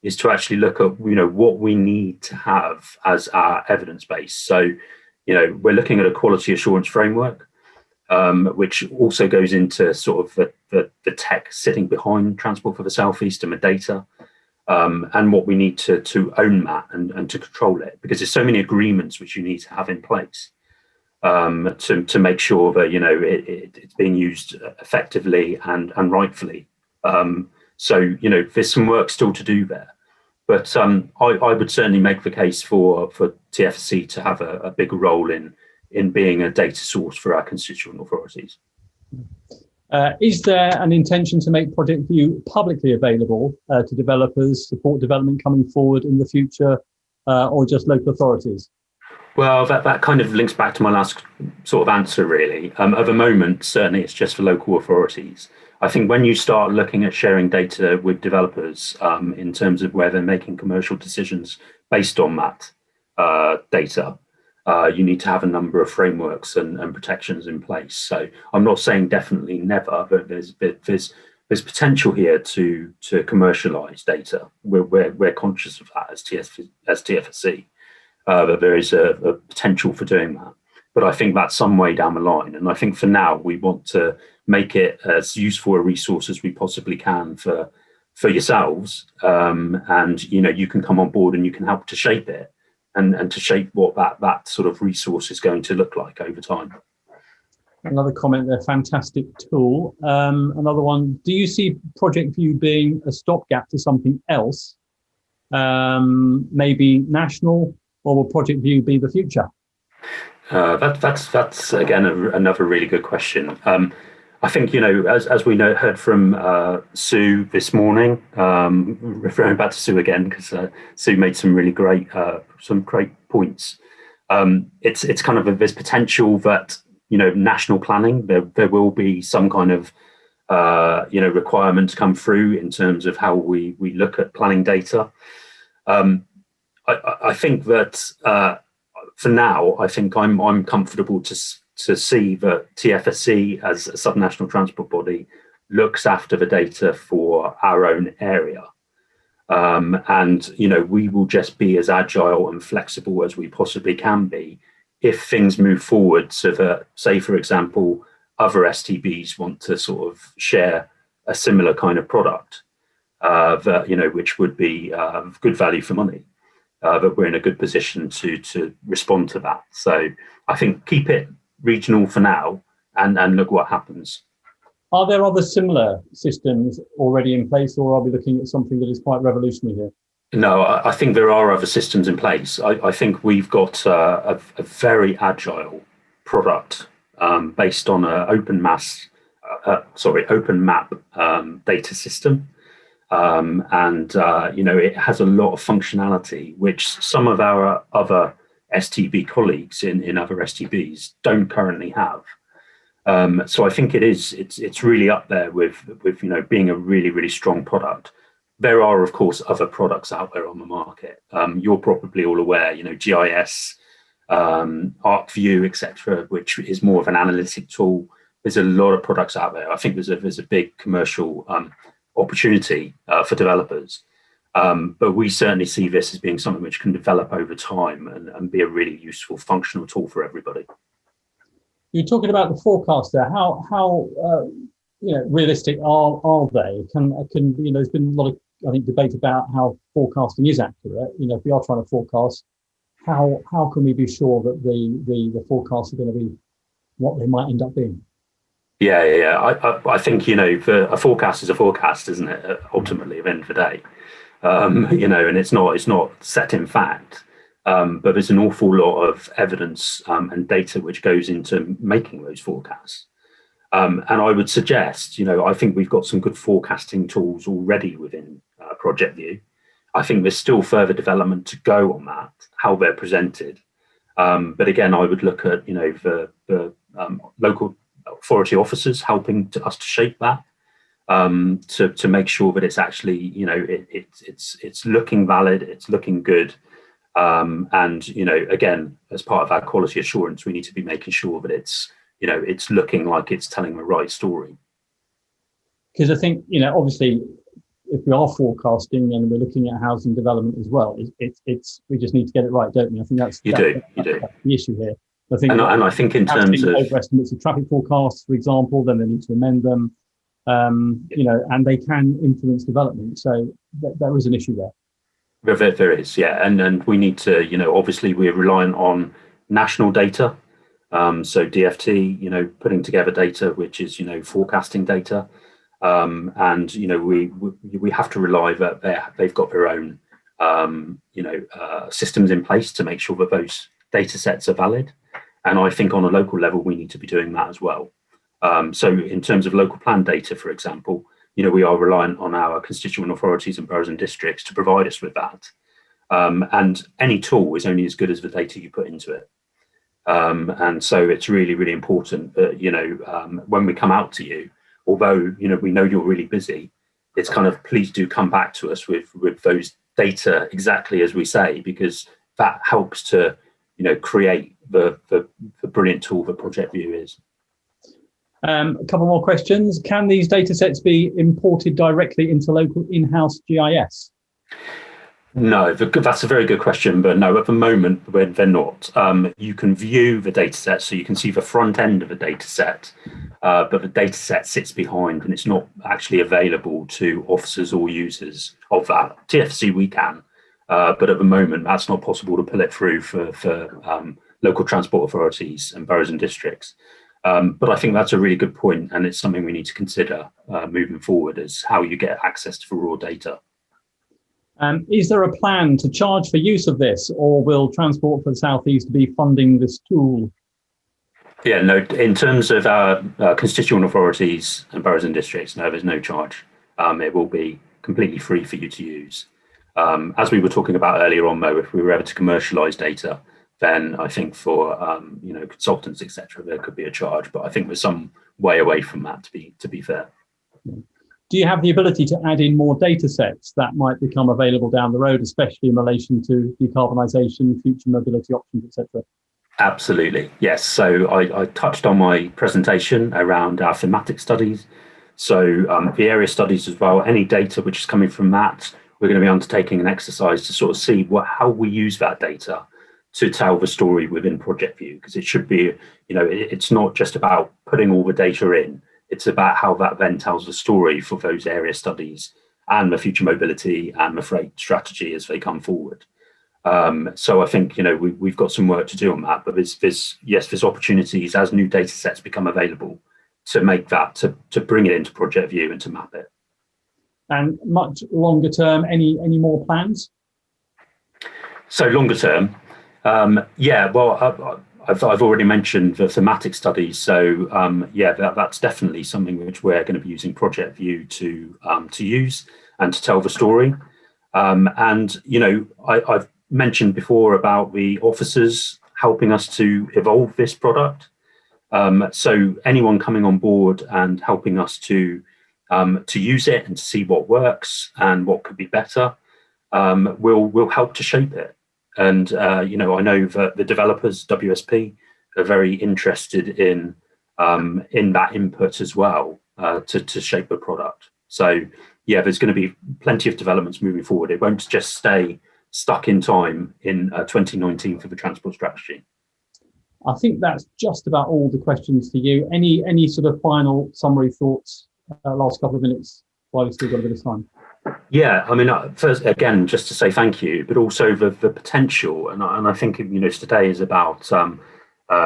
is to actually look at what we need to have as our evidence base. So we're looking at a quality assurance framework, which also goes into sort of the tech sitting behind Transport for the South East and the data, and what we need to own that and to control it, because there's so many agreements which you need to have in place to make sure that it's being used effectively and rightfully. So there's some work still to do there, but I would certainly make the case for TFC to have a bigger role in being a data source for our constituent authorities. Is there an intention to make ProjectView publicly available to developers, support development coming forward in the future, or just local authorities? Well, that kind of links back to my last sort of answer, really. At the moment, certainly it's just for local authorities. I think when you start looking at sharing data with developers in terms of where they're making commercial decisions based on that data, you need to have a number of frameworks and protections in place. So I'm not saying definitely never, but there's potential here to commercialize data. We're conscious of that as TFSC. That there is a potential for doing that. But I think that's some way down the line. And I think for now, we want to make it as useful a resource as we possibly can for yourselves. And, you can come on board and you can help to shape it and to shape what that sort of resource is going to look like over time. Another comment there, fantastic tool. Another one, do you see ProjectView being a stopgap to something else? Maybe national? Or will ProjectView be the future? That's again another really good question. I think as we heard from Sue this morning, referring back to Sue again because Sue made some really great points. It's kind of there's potential that national planning there will be some kind of requirement to come through in terms of how we look at planning data. I think that for now, I think I'm comfortable to see that TFSC as a subnational transport body looks after the data for our own area. And we will just be as agile and flexible as we possibly can be if things move forward so that, say, for example, other STBs want to sort of share a similar kind of product that, which would be good value for money. That we're in a good position to respond to that. So I think keep it regional for now and look what happens. Are there other similar systems already in place, or are we looking at something that is quite revolutionary here? No, I think there are other systems in place. I think we've got a very agile product based on an open map data system. It has a lot of functionality, which some of our other STB colleagues in other STBs don't currently have. So I think it's really up there with being a really, really strong product. There are, of course, other products out there on the market. You're probably all aware, GIS, ArcView, etc., which is more of an analytic tool. There's a lot of products out there. I think there's a big commercial opportunity for developers, but we certainly see this as being something which can develop over time and be a really useful functional tool for everybody. You're talking about the forecaster. How realistic are they? There's been a lot of debate about how forecasting is accurate. If we are trying to forecast, how can we be sure that the forecasts are going to be what they might end up being? Yeah. I think, a forecast is a forecast, isn't it? Ultimately, at the end of the day, and it's not set in fact, but there's an awful lot of evidence and data which goes into making those forecasts. And I would suggest, I think we've got some good forecasting tools already within ProjectView. I think there's still further development to go on that, how they're presented. But again, I would look at, the local authority officers helping us to shape that, to make sure that it's actually, it's looking valid, it's looking good. And, again, as part of our quality assurance, we need to be making sure that it's looking like it's telling the right story. Because I think, obviously, if we are forecasting and we're looking at housing development as well, we just need to get it right, don't we? I think that's the issue here. I think in terms of overestimates of traffic forecasts, for example, then they need to amend them, and they can influence development. So there is an issue there. There is, yeah, and we need to, obviously we're reliant on national data. So DFT, putting together data which is, forecasting data, and we have to rely that they've got their own, systems in place to make sure that those data sets are valid. And I think on a local level, we need to be doing that as well. So in terms of local plan data, for example, we are reliant on our constituent authorities and boroughs and districts to provide us with that. And any tool is only as good as the data you put into it. And so it's really, really important that, when we come out to you, although, we know you're really busy, it's kind of, please do come back to us with those data exactly as we say, because that helps to, create the brilliant tool that ProjectView is. A couple more questions. Can these data sets be imported directly into local in-house GIS? No, that's a very good question, but no, at the moment they're not. You can view the data set, so you can see the front end of the data set, but the data set sits behind and it's not actually available to officers or users of that. TFC we can, but at the moment that's not possible to pull it through for local transport authorities and boroughs and districts. But I think that's a really good point, and it's something we need to consider moving forward, is how you get access to raw data. Is there a plan to charge for use of this, or will Transport for the South East be funding this tool? Yeah, no, in terms of our constituent authorities and boroughs and districts, no, there's no charge. It will be completely free for you to use. As we were talking about earlier on, Mo, if we were able to commercialise data, then I think for consultants, etc., there could be a charge. But I think we're some way away from that, to be fair. Do you have the ability to add in more data sets that might become available down the road, especially in relation to decarbonisation, future mobility options, etc.? Absolutely, yes. So I touched on my presentation around our thematic studies. So the area studies as well, any data which is coming from that, we're going to be undertaking an exercise to sort of see how we use that data to tell the story within ProjectView, because it should be, it's not just about putting all the data in. It's about how that then tells the story for those area studies and the future mobility and the freight strategy as they come forward. So I think, we've got some work to do on that, but there's opportunities as new data sets become available to make that, to bring it into ProjectView and to map it. And much longer term, any more plans? So longer term, I've already mentioned the thematic studies. So that's definitely something which we're going to be using ProjectView to use and to tell the story. I've mentioned before about the officers helping us to evolve this product. So anyone coming on board and helping us to use it and to see what works and what could be better will help to shape it. And, I know that the developers, WSP, are very interested in that input as well to shape the product. So, there's going to be plenty of developments moving forward. It won't just stay stuck in time in 2019 for the transport strategy. I think that's just about all the questions for you. Any sort of final summary thoughts, last couple of minutes while we've still got a bit of time? Yeah, I mean, first, again, just to say thank you, but also the potential, and I think today is about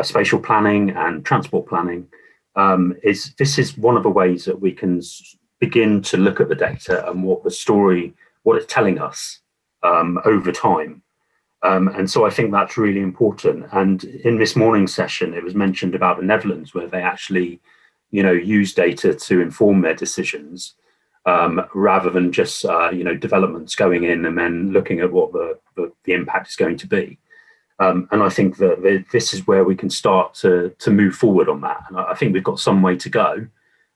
spatial planning and transport planning. This is one of the ways that we can begin to look at the data and what it's telling us over time, and so I think that's really important. And in this morning's session, it was mentioned about the Netherlands, where they actually, use data to inform their decisions. Rather than just developments going in and then looking at what the impact is going to be, and I think that this is where we can start to move forward on that. And I think we've got some way to go,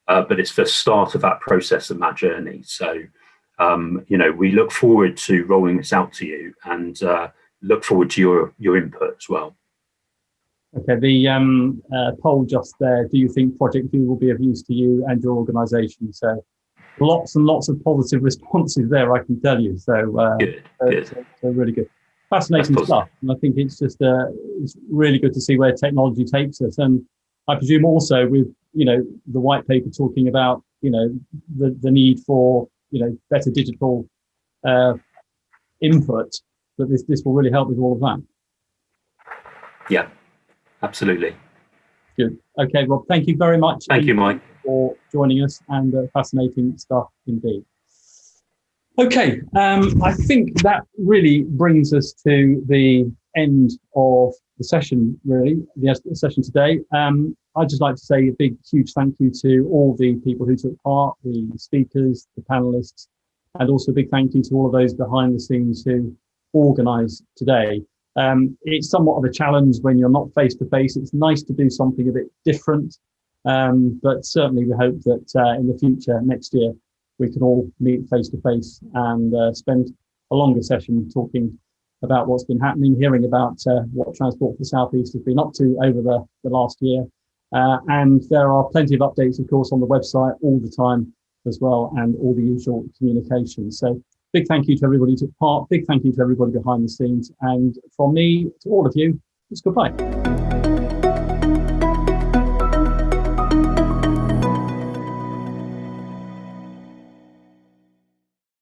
but it's the start of that process and that journey. So we look forward to rolling this out to you and look forward to your input as well. Okay, the poll just there. Do you think ProjectView will be of use to you and your organisation? So. Lots and lots of positive responses there, I can tell you. So, good. So really good. Fascinating stuff. And I think it's just it's really good to see where technology takes us. And I presume also with, the white paper talking about, the need for, better digital input, that this will really help with all of that. Yeah, absolutely. Good. Okay, Rob, thank you very much. Thank you, Mike, for joining us, and fascinating stuff indeed. Okay, I think that really brings us to the end of the session, really, the session today. I'd just like to say a big, huge thank you to all the people who took part, the speakers, the panelists, and also a big thank you to all of those behind the scenes who organised today. It's somewhat of a challenge when you're not face to face. It's nice to do something a bit different, but certainly we hope that in the future, next year, we can all meet face to face and spend a longer session talking about what's been happening, hearing about what Transport for the South East has been up to over the last year. And there are plenty of updates, of course, on the website all the time as well, and all the usual communications. So big thank you to everybody who took part, big thank you to everybody behind the scenes. And from me to all of you, it's goodbye.